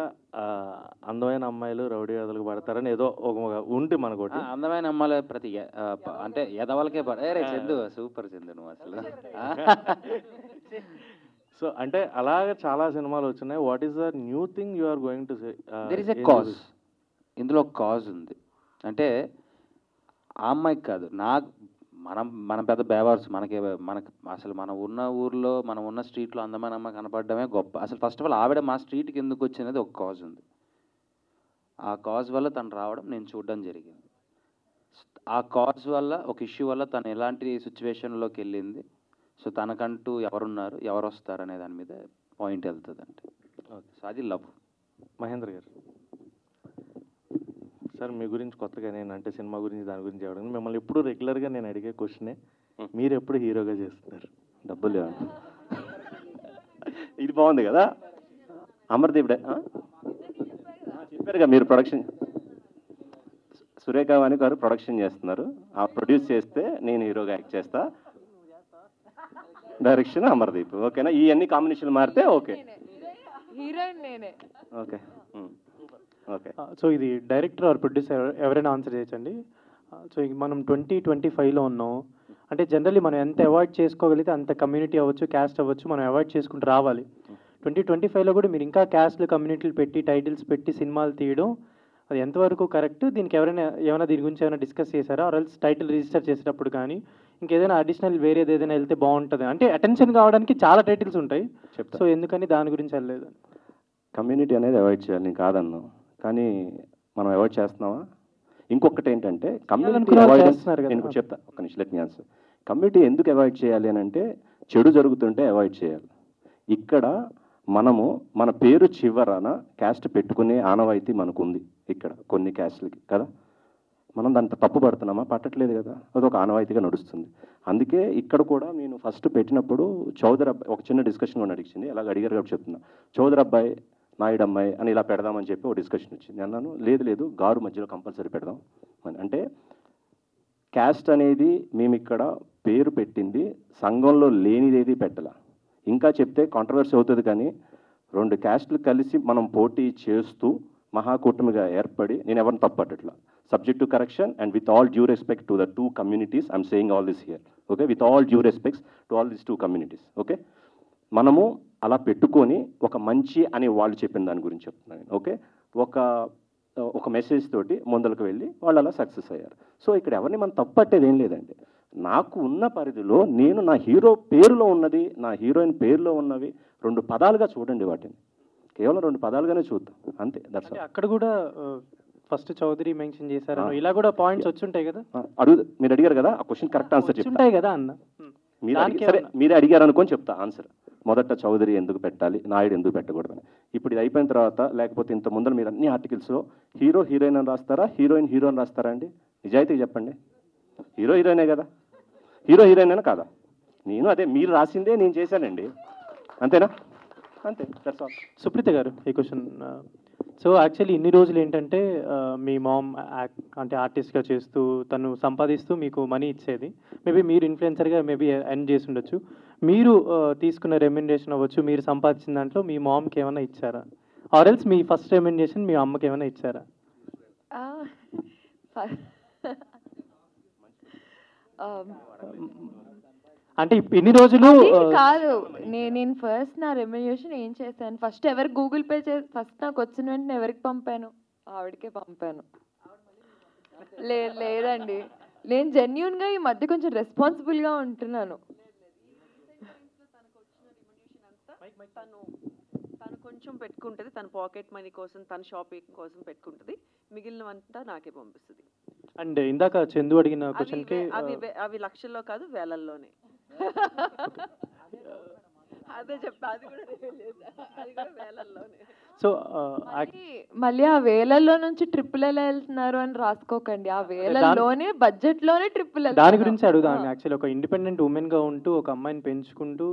అందమైన అమ్మాయిలు రౌడీ వేదలకు పడతారని ఏదో ఒక ఉండి మనకోటి. అందమైన అమ్మాయిలు ప్రతి అంటే ఎదవలకే చందు సూపర్ చందు నువ్వు అసలు. సో అంటే అలాగే చాలా సినిమాలు వచ్చినాయి. What is the new thing you are going to say? There is a cause. ఇందులో కాజ్ ఉంది. అంటే ఆ అమ్మాయికి కాదు, మనం పెద్ద బేవార్స్, మనకు అసలు మన ఉన్న ఊర్లో మనం ఉన్న స్ట్రీట్లో అందమైన అమ్మాయి కనపడడమే గొప్ప. అసలు ఫస్ట్ ఆఫ్ ఆల్ ఆవిడ మా స్ట్రీట్కి ఎందుకు వచ్చినది ఒక కాజ్ ఉంది. ఆ కాజ్ వల్ల తను రావడం నేను చూడడం జరిగింది. ఆ కాజ్ వల్ల ఒక ఇష్యూ వల్ల తను ఎలాంటి సిచ్యువేషన్లోకి వెళ్ళింది, సో తనకంటూ ఎవరున్నారు ఎవరు వస్తారు అనే దాని మీద పాయింట్ వెళ్తుంది. అంటే సో అది లవ్. మహేంద్ర గారు సార్, మీ గురించి కొత్తగా నేను అంటే సినిమా గురించి దాని గురించి అడగను. మిమ్మల్ని ఎప్పుడు రెగ్యులర్గా నేను అడిగే క్వశ్చనే, మీరు ఎప్పుడు హీరోగా చేస్తున్నారు? డబ్బులు ఇది బాగుంది కదా. అమర్దీప్ చెప్పారుగా మీరు ప్రొడక్షన్, సురేఖ వాణి గారు ప్రొడక్షన్ చేస్తున్నారు, ఆ ప్రొడ్యూస్ చేస్తే నేను హీరోగా యాక్ట్ చేస్తా, డైరెక్షన్ అమర్దీప్. ఓకేనా? ఈ అన్ని కాంబినేషన్ మారితే ఓకే. హీరోయిన్ నేనే. Okay okay. సో ఇది డైరెక్టర్ ఆర్ ప్రొడ్యూసర్ ఎవరైనా ఆన్సర్ చేయొచ్చండి. సో మనం 2025లో ఉన్నాం. అంటే జనరల్లీ మనం ఎంత అవాయిడ్ చేసుకోగలిగితే అంత కమ్యూనిటీ అవ్వచ్చు, క్యాస్ట్ అవ్వచ్చు, మనం అవాయిడ్ చేసుకుంటూ రావాలి. 2025లో కూడా మీరు ఇంకా క్యాస్ట్లు కమ్యూనిటీలు పెట్టి టైటిల్స్ పెట్టి సినిమాలు తీయడం అది ఎంతవరకు కరెక్ట్? దీనికి ఏమైనా దీని గురించి ఏమైనా డిస్కస్ చేశారా? ఆర్ఎల్స్ టైటిల్ రిజిస్టర్ చేసేటప్పుడు కానీ ఇంకేదైనా అడిషనల్ వేరేది ఏదైనా వెళ్తే బాగుంటుంది? అంటే అటెన్షన్ కావడానికి చాలా టైటిల్స్ ఉంటాయి, సో ఎందుకని దాని గురించి వెళ్ళలేదు? కమ్యూనిటీ అనేది అవాయిడ్ చేయాలి, నేను కాదన్నా, కానీ మనం అవాయిడ్ చేస్తున్నావా? ఇంకొకటి ఏంటంటే కమ్యూనిటీ అవాయిడెన్స్. నేను చెప్తా, ఒక్క నిమిషం, లెట్ మీ ఆన్సర్. కమ్యూనిటీ ఎందుకు అవాయిడ్ చేయాలి అని అంటే చెడు జరుగుతుంటే అవాయిడ్ చేయాలి. ఇక్కడ మనము మన పేరు చివరన క్యాస్ట్ పెట్టుకునే ఆనవాయితీ మనకు ఉంది ఇక్కడ కొన్ని క్యాస్ట్లకి కదా. మనం దాంట్లో తప్పు పడుతున్నామా? పట్టట్లేదు కదా, అదొక ఆనవాయితీగా నడుస్తుంది. అందుకే ఇక్కడ కూడా నేను ఫస్ట్ పెట్టినప్పుడు చౌదరి అబ్బాయి ఒక చిన్న డిస్కషన్ కూడా నడిచింది, అలాగ అడిగారు కాబట్టి చెప్తున్నా. చౌదరి అబ్బాయి నాయుడు అమ్మాయి అని ఇలా పెడదామని చెప్పి ఒక డిస్కషన్ వచ్చింది. అన్నాను లేదు గారు మధ్యలో కంపల్సరీ పెడదాం అని. అంటే క్యాస్ట్ అనేది మేము ఇక్కడ పేరు పెట్టింది సంఘంలో లేనిదేది పెట్టాల. ఇంకా చెప్తే కాంట్రవర్సీ అవుతుంది, కానీ 2 క్యాస్ట్లు కలిసి మనం పోటీ చేస్తూ మహాకూటమిగా ఏర్పడి, నేను ఎవరిని తప్పట్లా, subject to correction and with all due respect to the 2 communities, I'm saying all this here, okay, with all due respects to all this 2 communities, okay. మనము అలా పెట్టుకొని ఒక మంచి అని వాళ్ళు చెప్పిన దాని గురించి చెప్తున్నాను, ఓకే, ఒక మెసేజ్ తోటి ముందరకు వెళ్ళి వాళ్ళు అలా సక్సెస్ అయ్యారు. సో ఇక్కడ ఎవరిని మనం తప్పట్టేది ఏం లేదండి. నాకు ఉన్న పరిధిలో నేను నా హీరో పేరులో ఉన్నది, నా హీరోయిన్ పేరులో ఉన్నవి 2 పదాలుగా చూడండి, వాటిని కేవలం 2 పదాలుగానే చూద్దాం, అంతే. దట్స్ అక్కడ కూడా ఫస్ట్ చౌదరి మెన్షన్ చేశారు, ఇలా కూడా పాయింట్స్ వచ్చుంటాయి కదా. మీరు అడిగారు కదా, ఆ క్వశ్చన్ కరెక్ట్ ఆన్సర్ ఉంటాయి కదా అన్న. సరే మీరే అడిగారు అనుకొని చెప్తా ఆన్సర్. మొదట చౌదరి ఎందుకు పెట్టాలి, నాయుడు ఎందుకు పెట్టకూడదని. ఇప్పుడు ఇది అయిపోయిన తర్వాత, లేకపోతే ఇంత ముందర మీరు అన్ని ఆర్టికల్స్లో హీరో హీరోయిన్ అని రాస్తారా, హీరోయిన్ హీరో అని రాస్తారా అండి? నిజాయితీ చెప్పండి. హీరో హీరోయినే కదా, హీరో హీరోయిన్ అయినా కాదా? నేను అదే మీరు రాసిందే నేను చేశానండి, అంతేనా? అంతే, దట్స్ ఆల్. సుప్రీత గారు, ఈ క్వశ్చన్ సో యాక్చువల్లీ ఇన్ని రోజులు ఏంటంటే మీ మామ్ అంటే ఆర్టిస్ట్గా చేస్తూ తను సంపాదిస్తూ మీకు మనీ ఇచ్చేది. మేబీ మీరు ఇన్ఫ్లుయెన్సర్గా మేబీ ఎర్న్ చేసి ఉండొచ్చు. మీరు తీసుకున్న రెమ్యునరేషన్ అవ్వచ్చు, మీరు సంపాదించిన దాంట్లో మీ మామ్కి ఏమైనా ఇచ్చారా? ఆర్ ఎల్స్ మీ ఫస్ట్ రెమ్యునరేషన్ మీ అమ్మకి ఏమైనా ఇచ్చారా? అంటే ఇన్ని రోజులు కాదు, నేను ఫస్ట్ నా రెమ్యునరేషన్ ఏం చేశాను, ఫస్ట్ ఎవరికి గూగుల్ పే ఫస్ట్ నాకు వచ్చిన వెంటనే ఎవరికి పంపాను? ఆవిడకే పంపాను. లేదండి, నేను జెన్యూన్గా ఈ మధ్య కొంచెం రెస్పాన్సిబుల్గా ఉంటున్నాను. తను కొంచెం పెట్టుకుంటుంది, తన పాకెట్ మనీ కోసం, తన షాపింగ్ కోసం పెట్టుకుంటుంది, మిగిలినవంతా నాకే పంపిస్తుంది. అండ్ ఇందాక చందు అడిగిన క్వశ్చన్కి అవి లక్షల్లో కాదు, వేలల్లోనే. అదే చెప్పా, అది కూడా వేలల్లోనే. సో మళ్ళీ ఆ వేలల్లో నుంచి ట్రిప్పులు ఎలా వెళ్తున్నారు అని రాసుకోకండి, ఆ వేలల్లోనే బడ్జెట్లోనే ట్రిప్పులు. దాని గురించి అడుగుదాం. యాక్చువల్లీ ఒక ఇండిపెండెంట్ ఉమెన్గా ఉంటూ ఒక అమ్మాయిని పెంచుకుంటూ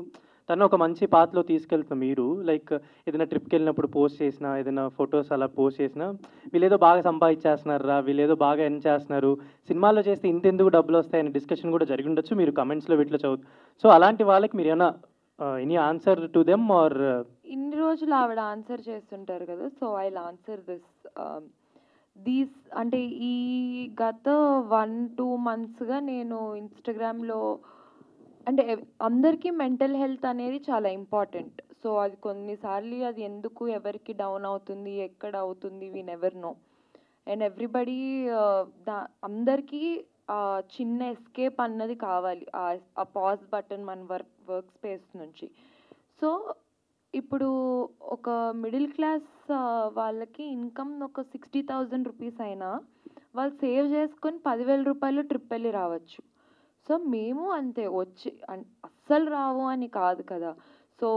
తను ఒక మంచి పాత్రలో తీసుకెళ్తాం. మీరు లైక్ ఏదైనా ట్రిప్కి వెళ్ళినప్పుడు పోస్ట్ చేసినా, ఏదైనా ఫొటోస్ అలా పోస్ట్ చేసినా, వీళ్ళేదో బాగా సంపాదించేస్తున్నారా, వీళ్ళేదో బాగా ఎర్న్ చేస్తున్నారు, సినిమాలో చేస్తే ఇంతెందుకు డబ్బులు వస్తాయని డిస్కషన్ కూడా జరిగి ఉండొచ్చు, మీరు కమెంట్స్లో వీటిలో చదువు. సో అలాంటి వాళ్ళకి మీరు ఏమైనా any answer to them are? ఇన్ని రోజులు ఆవిడ ఆన్సర్ చేస్తుంటారు కదా, so I will answer these. అంటే ఈ గత 1-2 monthsగా నేను ఇన్స్టాగ్రామ్లో, అంటే అందరికీ మెంటల్ హెల్త్ అనేది చాలా ఇంపార్టెంట్. సో అది కొన్నిసార్లు అది ఎందుకు ఎవరికి డౌన్ అవుతుంది, ఎక్కడ అవుతుంది, we never know. And everybody అందరికీ చిన్న ఎస్కేప్ అన్నది కావాలి, ఆ పాజ్ బటన్ మన వర్క్ స్పేస్ నుంచి. సో ఇప్పుడు ఒక మిడిల్ క్లాస్ వాళ్ళకి ఇన్కమ్ ఒక 60,000 రూపీస్ అయినా వాళ్ళు సేవ్ చేసుకొని 10,000 రూపాయలు ట్రిప్ వెళ్ళి రావచ్చు. సో మేము అంతే, వచ్చి అస్సలు రావు అని కాదు కదా. సో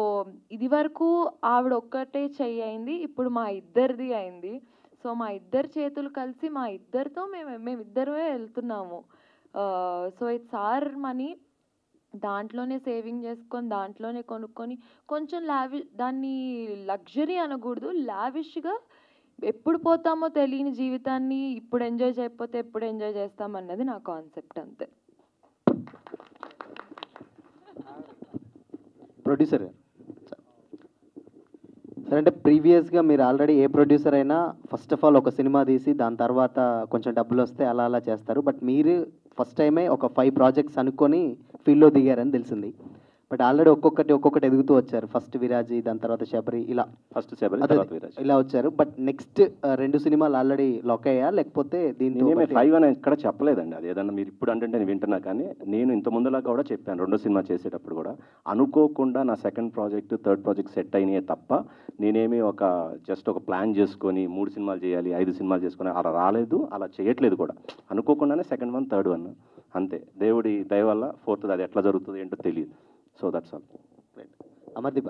ఇది వరకు ఆవిడ ఒక్కటే చెయ్యి అయింది, ఇప్పుడు మా ఇద్దరిది అయింది. సో మా ఇద్దరు చేతులు కలిసి మా ఇద్దరితో మేమిద్దరమే వెళ్తున్నాము. సో ఇట్స్ ఆర్ మనీ, దాంట్లోనే సేవింగ్ చేసుకొని దాంట్లోనే కొనుక్కొని కొంచెం దాన్ని లగ్జరీ అనకూడదు, లావిష్గా ఎప్పుడు పోతామో తెలియని జీవితాన్ని ఇప్పుడు ఎంజాయ్ చేయకపోతే ఎప్పుడు ఎంజాయ్ చేస్తామన్నది నా కాన్సెప్ట్, అంతే. ప్రొడ్యూసర్ సార్, అంటే ప్రీవియస్గా మీరు ఆల్రెడీ ఏ ప్రొడ్యూసర్ అయినా ఫస్ట్ ఆఫ్ ఆల్ ఒక సినిమా తీసి దాని తర్వాత కొంచెం డబ్బులు వస్తే అలా అలా చేస్తారు. బట్ మీరు ఫస్ట్ టైమే ఒక 5 ప్రాజెక్ట్స్ అనుకొని ఫీల్డ్లో దిగారని తెలిసింది. బట్ ఆల్రెడీ ఒక్కొక్కటి ఎదుగుతూ వచ్చారు. ఫస్ట్ విరాజీ, దాని తర్వాత శబరి, ఇలా ఫస్ట్ శబరి తర్వాత విరాజీ ఇలా వచ్చారు. బట్ నెక్స్ట్ 2 సినిమాలు ఆల్రెడీ లాక్ అయ్యా, లేకపోతే దీంతో 5 అని ఎక్కడ చెప్పలేదండి. అది ఏదన్నా మీరు ఇప్పుడు అంటే నేను వింటున్నా, కానీ నేను ఇంత ముందులా కూడా చెప్పాను. 2వ సినిమా చేసేటప్పుడు కూడా అనుకోకుండా నా 2nd project 3rd project set అయినాయే తప్ప నేనేమి జస్ట్ ఒక ప్లాన్ చేసుకొని 3 సినిమాలు చేయాలి, 5 సినిమాలు చేసుకొని అలా రాలేదు, అలా చేయట్లేదు కూడా. అనుకోకుండానే 2nd one 3rd one అంతే. దేవుడి దయ వల్ల 4th అది ఎట్లా జరుగుతుంది ఏంటో తెలియదు. So that's all. అమర్దీప్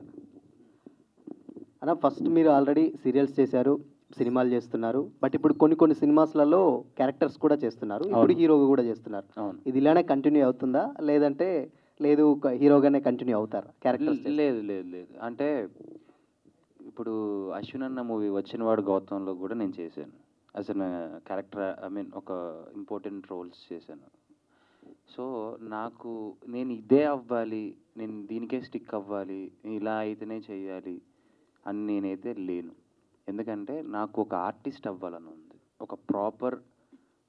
అన్న, ఫస్ట్ మీరు ఆల్రెడీ సీరియల్స్ చేశారు, సినిమాలు చేస్తున్నారు. బట్ ఇప్పుడు కొన్ని సినిమాస్లలో క్యారెక్టర్స్ కూడా చేస్తున్నారు, ఇప్పుడు హీరోగా కూడా చేస్తున్నారు. ఇది ఇలానే కంటిన్యూ అవుతుందా, లేదంటే లేదు హీరోగానే కంటిన్యూ అవుతారా క్యారెక్టర్స్? లేదు. అంటే ఇప్పుడు అశ్విన్ అన్న మూవీ వచ్చినవాడు గౌతంలో కూడా నేను చేశాను as an character. I mean ఒక ఇంపార్టెంట్ రోల్స్ చేశాను. సో నాకు నేను ఇదే అవ్వాలి, నేను దీనికే స్టిక్ అవ్వాలి, ఇలా అయితేనే చేయాలి అని నేనైతే లేను. ఎందుకంటే నాకు ఒక ఆర్టిస్ట్ అవ్వాలని ఉంది. ఒక ప్రాపర్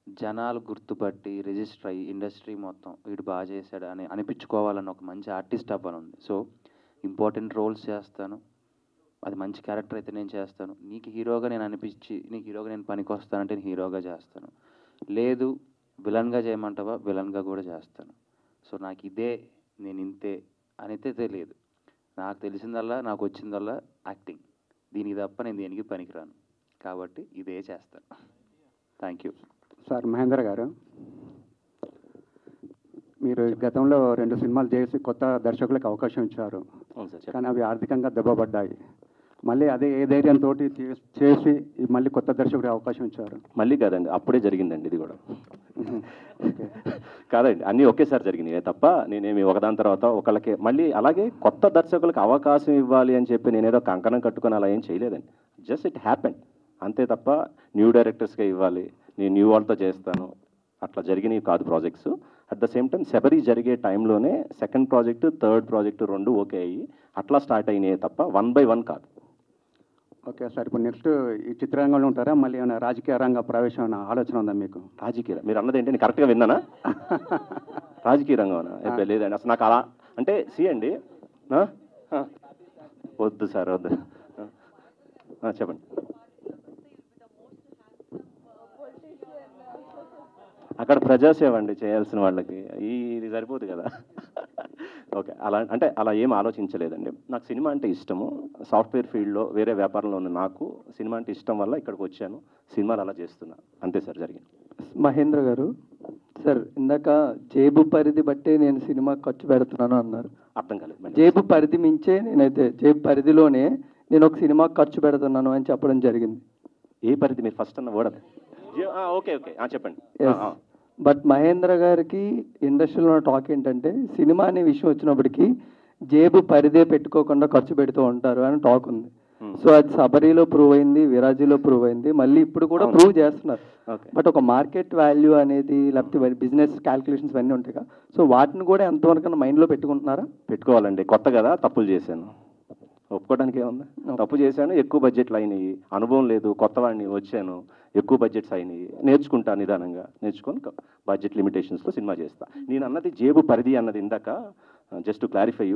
జనాలు గుర్తుపట్టి రిజిస్టర్ అయ్యి ఇండస్ట్రీ మొత్తం వీడు బాగా చేశాడు అని అనిపించుకోవాలని ఒక మంచి ఆర్టిస్ట్ అవ్వాలని ఉంది. సో ఇంపార్టెంట్ రోల్స్ చేస్తాను, అది మంచి క్యారెక్టర్ అయితే నేను చేస్తాను. నీకు హీరోగా నేను అనిపించి నీకు హీరోగా నేను పనికి వస్తానంటే నేను హీరోగా చేస్తాను. లేదు విలన్గా చేయమంటావా, విలన్గా కూడా చేస్తాను. సో నాకు ఇదే, నేను ఇంతే అనేది తెలియదు. నాకు తెలిసిందల్లా, నాకు వచ్చిందల్లా యాక్టింగ్. దీనికి తప్ప నేను దేనికి పనికిరాను, కాబట్టి ఇదే చేస్తాను. Thank you. సార్ మహేందర్ గారు, మీరు గతంలో 2 సినిమాలు చేసి కొత్త దర్శకులకు అవకాశం ఇచ్చారు, కానీ అవి ఆర్థికంగా దెబ్బపడ్డాయి. మళ్ళీ అదే ఏ ధైర్యంతో చేసి మళ్ళీ కొత్త దర్శకుడికి అవకాశం ఇచ్చారు? మళ్ళీ కాదండి, అప్పుడే జరిగిందండి ఇది కూడా. కాదండి, అన్నీ ఒకేసారి జరిగినాయి తప్ప నేనేమి ఒకదాని తర్వాత ఒకళ్ళకి మళ్ళీ అలాగే కొత్త దర్శకులకు అవకాశం ఇవ్వాలి అని చెప్పి నేనేదో కంకణం కట్టుకొని అలా ఏం చేయలేదండి. జస్ట్ ఇట్ హ్యాపెండ్ అంతే తప్ప న్యూ డైరెక్టర్స్గా ఇవ్వాలి, నేను న్యూ వాళ్ళతో చేస్తాను, అట్లా జరిగినవి కాదు projects. At the same time Sabari జరిగే టైంలోనే second project, third project 2 okay అయ్యి అట్లా స్టార్ట్ అయినాయి తప్ప 1 by 1 కాదు. ఓకే సార్, ఇప్పుడు నెక్స్ట్ ఈ చిత్రరంగంలో ఉంటారా? మళ్ళీ ఏమైనా రాజకీయ రంగ ప్రవేశం అన్న ఆలోచన ఉందా మీకు? రాజకీయ మీరు అన్నది ఏంటి, నేను కరెక్ట్గా విన్నానా? రాజకీయ రంగం లేదండి అసలు. నాకు అలా అంటే అండి వద్దు సార్, వద్దు. చెప్పండి. అక్కడ ప్రజాసేవ అండి చేయాల్సిన వాళ్ళకి, ఇది సరిపోదు కదా. ఓకే, అలా ఏం ఆలోచించలేదండి. నాకు సినిమా అంటే ఇష్టము. సాఫ్ట్వేర్ ఫీల్డ్లో వేరే వ్యాపారంలో ఉన్న నాకు సినిమా అంటే ఇష్టం వల్ల ఇక్కడికి వచ్చాను, సినిమాలు అలా చేస్తున్నా, అంతే సార్ జరిగింది. మహేంద్ర గారు, సార్ ఇందాక జేబు పరిధి బట్టే నేను సినిమా ఖర్చు పెడుతున్నాను అన్నారు. అర్థం కాలేదు. జేబు పరిధి మించే నేనైతే జేబు పరిధిలోనే నేను ఒక సినిమా ఖర్చు పెడుతున్నాను అని చెప్పడం జరిగింది. ఏ పరిధి మీరు ఫస్ట్ అన్న ఓడదు? ఓకే ఓకే చెప్పండి. బట్ మహేంద్ర గారికి ఇండస్ట్రీలో ఉన్న టాక్ ఏంటంటే సినిమా అనే విషయం వచ్చినప్పటికీ జేబు పరిధే పెట్టుకోకుండా ఖర్చు పెడుతూ ఉంటారు అని టాక్ ఉంది. సో అది శబరిలో ప్రూవ్ అయింది, విరాజీలో ప్రూవ్ అయింది, మళ్ళీ ఇప్పుడు కూడా ప్రూవ్ చేస్తున్నారు. బట్ ఒక మార్కెట్ వాల్యూ అనేది లేకపోతే బిజినెస్ క్యాల్కులేషన్స్ అన్నీ ఉంటాయి కదా, సో వాటిని కూడా ఎంతవరకు మైండ్లో పెట్టుకుంటున్నారా? పెట్టుకోవాలండి, కొత్త కదా, తప్పులు చేశాను, ఒప్పుకోవడానికి ఏముంది. తప్పు చేశాను, ఎక్కువ బడ్జెట్లు అయినాయి, అనుభవం లేదు, కొత్త వాడిని వచ్చాను, ఎక్కువ బడ్జెట్స్ అయినాయి, నేర్చుకుంటా, నిదానంగా నేర్చుకొని బడ్జెట్ లిమిటేషన్స్లో సినిమా చేస్తా. నేను అన్నది జేబు పరిధి అన్నది ఇందాక జస్ట్ క్లారిఫై,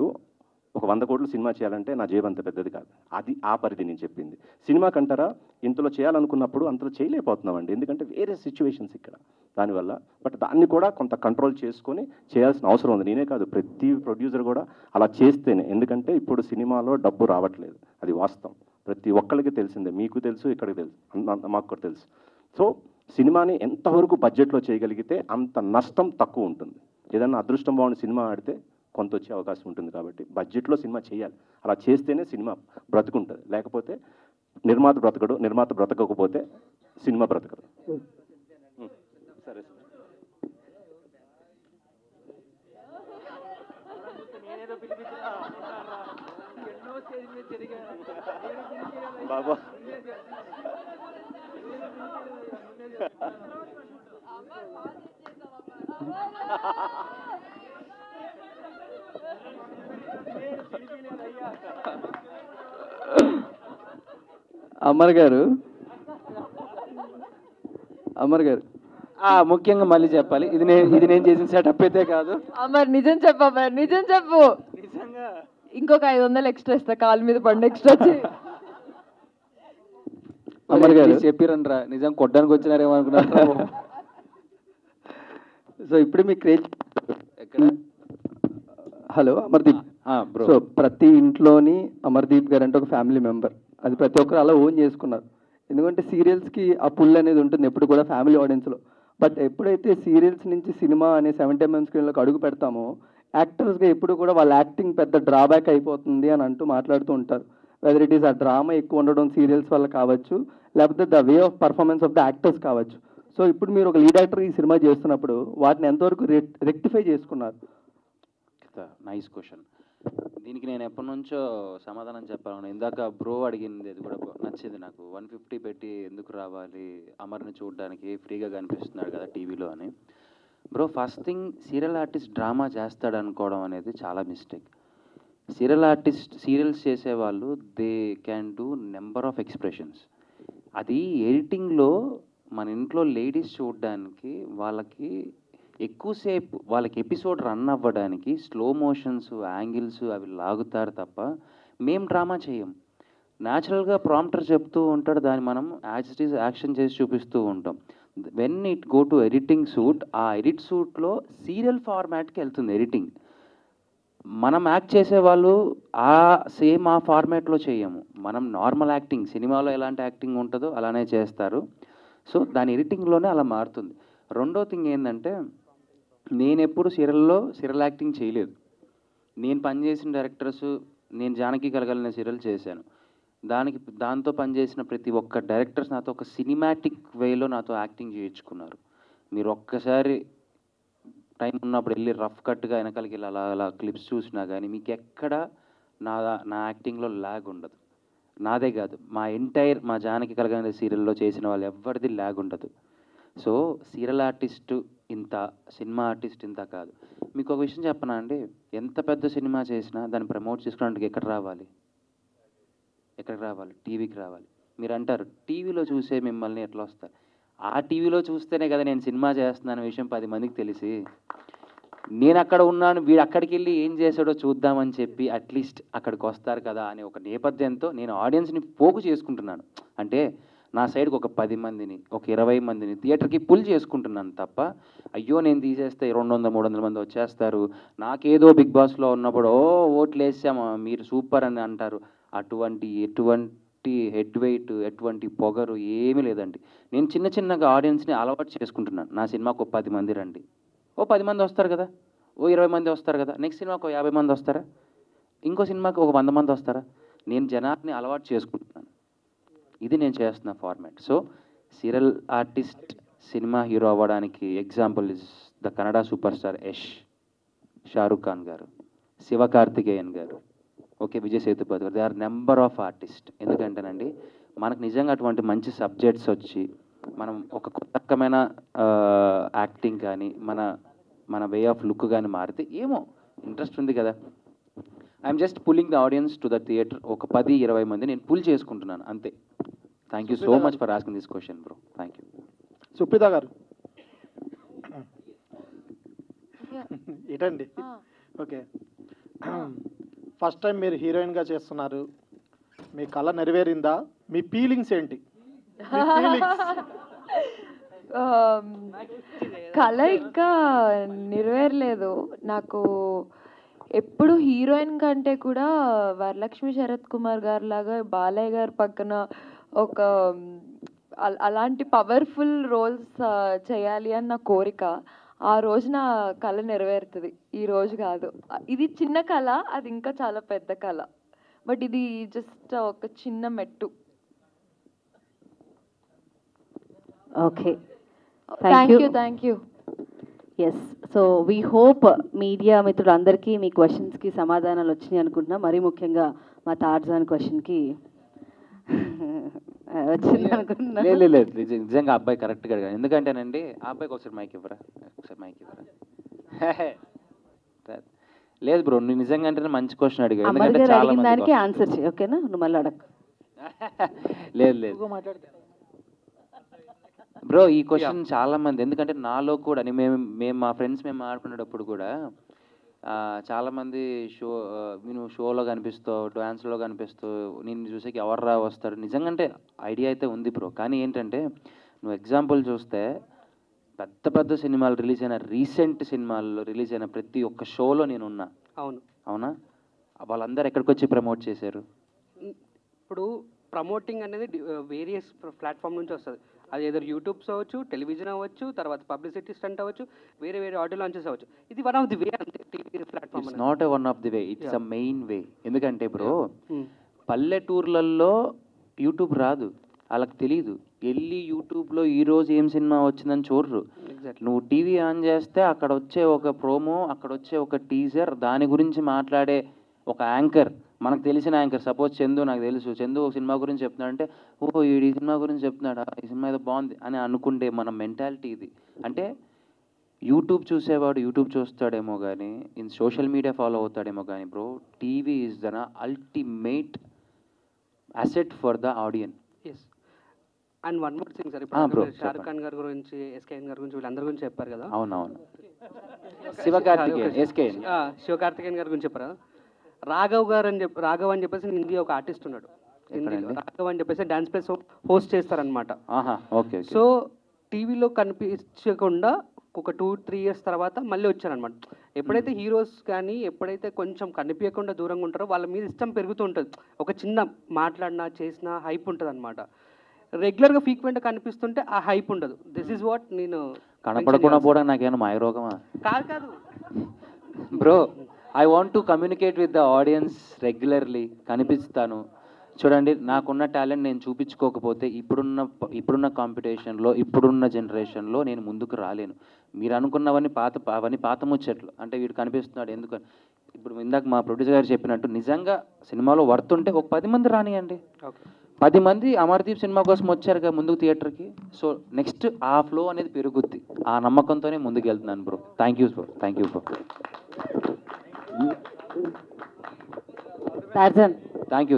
ఒక 100 కోట్లు సినిమా చేయాలంటే నా జేబు అంత పెద్దది కాదు, అది ఆ పరిధి నేను చెప్పింది. సినిమా కంటారా ఇంతలో చేయాలనుకున్నప్పుడు అంతలో చేయలేకపోతున్నామండి, ఎందుకంటే వేరే సిచ్యువేషన్స్ ఇక్కడ దానివల్ల. బట్ దాన్ని కూడా కొంత కంట్రోల్ చేసుకొని చేయాల్సిన అవసరం ఉంది. నేనే కాదు, ప్రతి ప్రొడ్యూసర్ కూడా అలా చేస్తేనే, ఎందుకంటే ఇప్పుడు సినిమాలో డబ్బు రావట్లేదు, అది వాస్తవం, ప్రతి ఒక్కరికి తెలిసిందే, మీకు తెలుసు, ఇక్కడికి తెలుసు, మాకు కూడా తెలుసు. సో సినిమాని ఎంతవరకు బడ్జెట్లో చేయగలిగితే అంత నష్టం తక్కువ ఉంటుంది. ఏదన్నా అదృష్టం బాగుండి సినిమా ఆడితే కొంత వచ్చే అవకాశం ఉంటుంది, కాబట్టి బడ్జెట్లో సినిమా చేయాలి. అలా చేస్తేనే సినిమా బ్రతుకుంటుంది, లేకపోతే నిర్మాత బ్రతకడు, నిర్మాత బ్రతకకపోతే సినిమా బ్రతకదు. సరే బాబా అమర్ గారు, ముఖ్యంగా మళ్ళీ చెప్పాలి, ఇది నేను చేసిన సెటప్ అయితే కాదు. అమర్ నిజం చెప్పు, అమర్ నిజం చెప్పు. ఇంకొక 500 ఎక్స్ట్రా ఇస్తా, కాలు మీద పండు ఎక్స్ట్రా వచ్చి. అమర్ గారు చెప్పిరనరా, నిజం కొట్టడానికి వచ్చినారేమో అనుకున్నారు. సో ఇప్పుడు మీ క్రేజ్ హలో అమర్దీప్, సో ప్రతి ఇంట్లోని అమర్దీప్ గారు అంటే ఒక ఫ్యామిలీ మెంబర్, అది ప్రతి ఒక్కరు అలా ఓన్ చేసుకున్నారు. ఎందుకంటే సీరియల్స్కి ఆ పుల్ అనేది ఉంటుంది ఎప్పుడు కూడా ఫ్యామిలీ ఆడియన్స్లో. బట్ ఎప్పుడైతే సీరియల్స్ నుంచి సినిమా అనే 70mm స్క్రీన్లోకి అడుగు పెడతామో యాక్టర్స్గా ఎప్పుడు కూడా వాళ్ళ యాక్టింగ్ పెద్ద డ్రాబ్యాక్ అయిపోతుంది అని అంటూ మాట్లాడుతూ ఉంటారు. వెదర్ ఇట్ ఈస్ ఆ డ్రామా ఎక్కువ ఉండడం సీరియల్స్ వల్ల కావచ్చు, లేకపోతే the way of performance of the actors కావచ్చు. సో ఇప్పుడు మీరు ఒక లీడ్ యాక్టర్ ఈ సినిమా చేస్తున్నప్పుడు వాటిని ఎంతవరకు రెక్టిఫై చేసుకున్నారు? Nice question. దీనికి నేను ఎప్పటి నుంచో సమాధానం చెప్పాలను. ఇందాక బ్రో అడిగింది అది కూడా నచ్చింది నాకు. 150 పెట్టి ఎందుకు రావాలి అమర్ని చూడడానికి, ఫ్రీగా కనిపిస్తున్నాడు కదా టీవీలో అని. Bro first thing serial artist drama చేస్తాడు అనుకోవడం అనేది చాలా మిస్టేక్. సీరియల్ ఆర్టిస్ట్ సీరియల్స్ చేసేవాళ్ళు they can do number of expressions. అది ఎడిటింగ్లో మన ఇంట్లో లేడీస్ చూడడానికి వాళ్ళకి ఎక్కువసేపు వాళ్ళకి ఎపిసోడ్ రన్ అవ్వడానికి స్లో మోషన్స్ యాంగిల్స్ అవి లాగుతారు తప్ప మేము డ్రామా చేయం. న్యాచురల్గా ప్రాంప్టర్ చెప్తూ ఉంటాడు, దాన్ని మనం యాజ్ ఇట్ ఈజ్ యాక్షన్ చేసి చూపిస్తూ ఉంటాం. When it go to editing suit, ఆ ఎడిట్ సూట్లో సీరియల్ ఫార్మాట్కి వెళ్తుంది ఎడిటింగ్. మనం యాక్ట్ చేసేవాళ్ళు సేమ్ ఆ ఫార్మాట్లో చేయము. మనం నార్మల్ యాక్టింగ్ సినిమాలో ఎలాంటి యాక్టింగ్ ఉంటుందో అలానే చేస్తారు. సో దాని ఎడిటింగ్లోనే అలా మారుతుంది. రెండో థింగ్ ఏంటంటే, నేను ఎప్పుడు సీరియల్ యాక్టింగ్ చేయలేదు. నేను పనిచేసిన డైరెక్టర్స్, నేను జానకి కలగలిన సీరియల్ చేశాను. దాంతో పనిచేసిన ప్రతి ఒక్క డైరెక్టర్స్ నాతో ఒక సినిమాటిక్ వేలో నాతో యాక్టింగ్ చేయించుకున్నారు. మీరు ఒక్కసారి టైం ఉన్నప్పుడు వెళ్ళి రఫ్ కట్గా వెనకాలకి వెళ్ళి అలా క్లిప్స్ చూసినా కానీ మీకు ఎక్కడ నా యాక్టింగ్లో ల్యాగ్ ఉండదు. నాదే కాదు, మా జానకి కలగలిన సీరియల్లో చేసిన వాళ్ళు ఎవరిది ల్యాగ్ ఉండదు. సో సీరియల్ ఆర్టిస్టు ఇంత, సినిమా ఆర్టిస్ట్ ఇంత కాదు. మీకు ఒక విషయం చెప్పనా అండి, ఎంత పెద్ద సినిమా చేసినా దాన్ని ప్రమోట్ చేసుకోవడానికి ఎక్కడికి రావాలి? టీవీకి రావాలి. మీరు అంటారు టీవీలో చూసే మిమ్మల్ని ఎట్లా వస్తారు? ఆ టీవీలో చూస్తేనే కదా నేను సినిమా చేస్తున్నాను విషయం 10 మందికి తెలిసి. నేను అక్కడ ఉన్నాను, వీడు అక్కడికి వెళ్ళి ఏం చేశాడో చూద్దామని చెప్పి అట్లీస్ట్ అక్కడికి వస్తారు కదా అనే ఒక నేపథ్యంతో నేను ఆడియన్స్ని పోగు చేసుకుంటున్నాను. అంటే నా సైడ్కి ఒక 10 మందిని, ఒక 20 మందిని థియేటర్కి పుల్ చేసుకుంటున్నాను తప్ప, అయ్యో నేను తీసేస్తే 200-300 మంది వచ్చేస్తారు, నాకేదో బిగ్ బాస్లో ఉన్నప్పుడు ఓట్లు వేసామా మీరు సూపర్ అని అంటారు. ఎటువంటి హెడ్ వెయిట్, ఎటువంటి పొగరు ఏమీ లేదండి. నేను చిన్నగా ఆడియన్స్ని అలవాటు చేసుకుంటున్నాను. నా సినిమాకు 10 మంది రండి, 10 మంది వస్తారు కదా, 20 మంది వస్తారు కదా, నెక్స్ట్ సినిమాకు 50 మంది వస్తారా, ఇంకో సినిమాకి 100 మంది వస్తారా. నేను జనాన్ని అలవాటు చేసుకుంటున్నాను. ఇది నేను చేస్తున్న format. So serial artist cinema hero అవ్వడానికి example is the Kannada super star Yash, Shahrukh Khan గారు, శివకార్తికేయన్ గారు, ఓకే విజయ్ సేతుపతి గారు. They are number of artist. ఎందుకంటేనండి మనకు నిజంగా అటువంటి మంచి సబ్జెక్ట్స్ వచ్చి మనం ఒక కొత్త రకమైన యాక్టింగ్ కానీ మన వే ఆఫ్ లుక్ కానీ మారితే ఏమో ఇంట్రెస్ట్ ఉంది కదా. I'm just pulling the audience to the theatre. ఒక 10-20 మంది నేను పుల్ చేసుకుంటున్నాను అంతే. Thank you so much for asking this question bro. Thank you. Supritha గారు ఏంటండి? ఓకే, ఫస్ట్ టైం మీరు హీరోయిన్గా చేస్తున్నారు, మీ కళ నెరవేరిందా? మీ ఫీలింగ్స్ ఏంటి? కళ ఇంకా నెరవేరలేదు. నాకు ఎప్పుడు హీరోయిన్ కంటే కూడా వరలక్ష్మి శరత్ కుమార్ గారు లాగా బాలయ్య గారి పక్కన ఒక అలాంటి పవర్ఫుల్ రోల్స్ చేయాలి అని నా కోరిక. ఆ రోజు నా కళ నెరవేరుతుంది, ఈ రోజు కాదు. ఇది చిన్న కళ, అది ఇంకా చాలా పెద్ద కళ. బట్ ఇది జస్ట్ ఒక చిన్న మెట్టు. Okay, thank you. Yes, so we hope media మిత్రులందరికీ మీ క్వశ్చన్స్కి సమాధానాలు వచ్చినాయి అనుకుంటున్నా. మరీ ముఖ్యంగా మా తార్జాన్ క్వశ్చన్కి వచ్చింది అనుకుంటున్నా. లేదు, నిజంగా అబ్బాయి కరెక్ట్గా అడిగాను. ఎందుకంటేనండి ఆ అబ్బాయికి ఒకసారి మైక్ ఇవ్వరా. లేదు బ్రో, నువ్వు నిజంగా అంటే మంచి క్వశ్చన్ అడిగావు. ఎందుకంటే చాలా మంది దానికి ఆన్సర్ చేయి, ఓకేనా? నువ్వు మళ్ళీ అడగ. లేదు బ్రో, ఈ క్వశ్చన్ చాలా మంది, ఎందుకంటే నాలో కూడా మేము మా ఫ్రెండ్స్ మేము ఆడుకునేటప్పుడు కూడా చాలామంది నేను షోలో కనిపిస్తావు, డ్యాన్స్లో కనిపిస్తావు, నేను చూసేకి ఎవర్రా వస్తారు. నిజంగా అంటే ఐడియా అయితే ఉంది బ్రో. కానీ ఏంటంటే నువ్వు ఎగ్జాంపుల్ చూస్తే పెద్ద సినిమాలు రీసెంట్ సినిమాల్లో రిలీజ్ అయిన ప్రతి ఒక్క షోలో నేను ఉన్నా. అవునా? వాళ్ళందరూ ఎక్కడికి వచ్చి ప్రమోట్ చేశారు? ఇప్పుడు ప్రమోటింగ్ అనేది వేరియస్ ప్లాట్ఫామ్ నుంచి వస్తుంది. అది ఏదో యూట్యూబ్స్ అవ్వచ్చు, టెలివిజన్ అవ్వచ్చు, తర్వాత పబ్లిసిటీ స్టంట్ అవ్వచ్చు, వేరే ఆడియో లాంచెస్ అవ్వచ్చు. ఇది వన్ ఆఫ్ ది వే అంతే. TV platform it's not one of the way, it's a main way. ఎందుకంటే బ్రో పల్లెటూర్లలో యూట్యూబ్ రాదు, వాళ్ళకి తెలియదు. వెళ్ళి యూట్యూబ్లో ఈరోజు ఏం సినిమా వచ్చిందని చూడరు. నువ్వు టీవీ ఆన్ చేస్తే అక్కడ వచ్చే ఒక ప్రోమో, అక్కడ వచ్చే ఒక టీజర్, దాని గురించి మాట్లాడే ఒక యాంకర్, మనకు తెలిసిన యాంకర్. సపోజ్ చందు, నాకు తెలుసు చందు ఒక సినిమా గురించి చెప్తున్నాడంటే ఓహో ఈ సినిమా గురించి చెప్తున్నాడా, ఈ సినిమా ఏదో బాగుంది అని అనుకుంటే మన మెంటాలిటీ ఇది. అంటే యూట్యూబ్ చూసేవాడు యూట్యూబ్ చూస్తాడేమో కానీ ఇన్ సోషల్ మీడియా ఫాలో అవుతాడేమో కానీ bro, TV is the ultimate asset for the audience. Yes. And one more thing sir, bro, ఇప్పుడు షారుఖ్ ఖాన్ గారి గురించి, ఎస్కేఎన్ గారి గురించి, వీళ్ళందరి గురించి చెప్పారు కదా. అవునవును. శివకార్తికేయన్, ఎస్కేఎన్, శివకార్తికేయన్ గారి గురించి చెప్పారు. రాఘవ్ అని చెప్పేసి హిందీ ఒక ఆర్టిస్ట్ ఉన్నాడు. హిందీలో రాఘవ్ అని చెప్పేసి డాన్స్ ప్లేస్ హోస్ట్ చేస్తారనమాట. ఓకే. సో టీవీలో కనిపించకుండా ఒక 2-3 ఇయర్స్ తర్వాత మళ్ళీ వచ్చారనమాట. ఎప్పుడైతే హీరోస్ కానీ ఎప్పుడైతే కొంచెం కనిపించకుండా దూరంగా ఉంటారో వాళ్ళ మీద ఇష్టం పెరుగుతూ ఉంటుంది. ఒక చిన్న మాట్లాడినా చేసినా హైప్ ఉంటుంది అనమాట. రెగ్యులర్గా ఫ్రీక్వెంట్గా కనిపిస్తుంటే ఆ హైప్ ఉండదు. దిస్ ఈజ్ వాట్ నేను కనపడకుండా పోవడం నాకేమైనా మాయరోగమా? కాదు bro, I want to communicate with the audience regularly. కనిపిస్తాను. చూడండి, నాకున్న టాలెంట్ నేను చూపించుకోకపోతే ఇప్పుడున్న కాంపిటీషన్లో, ఇప్పుడున్న జనరేషన్లో నేను ముందుకు రాలేను. మీరు అనుకున్నవన్నీ పాత ముచ్చట్లు. అంటే వీడు కనిపిస్తున్నాడు ఎందుకని. ఇప్పుడు ఇందాక మా ప్రొడ్యూసర్ గారు చెప్పినట్టు నిజంగా సినిమాలో వర్త్ ఉంటే ఒక 10 మంది రానియండి. 10 మంది అమర్దీప్ సినిమా కోసం వచ్చారుగా ముందుకు థియేటర్కి. సో నెక్స్ట్ ఆ ఫ్లో అనేది పెరుగుద్ది. ఆ నమ్మకంతోనే ముందుకు వెళ్తున్నాను bro. Thank you bro. Thank you bro. Tarzan. Thank you.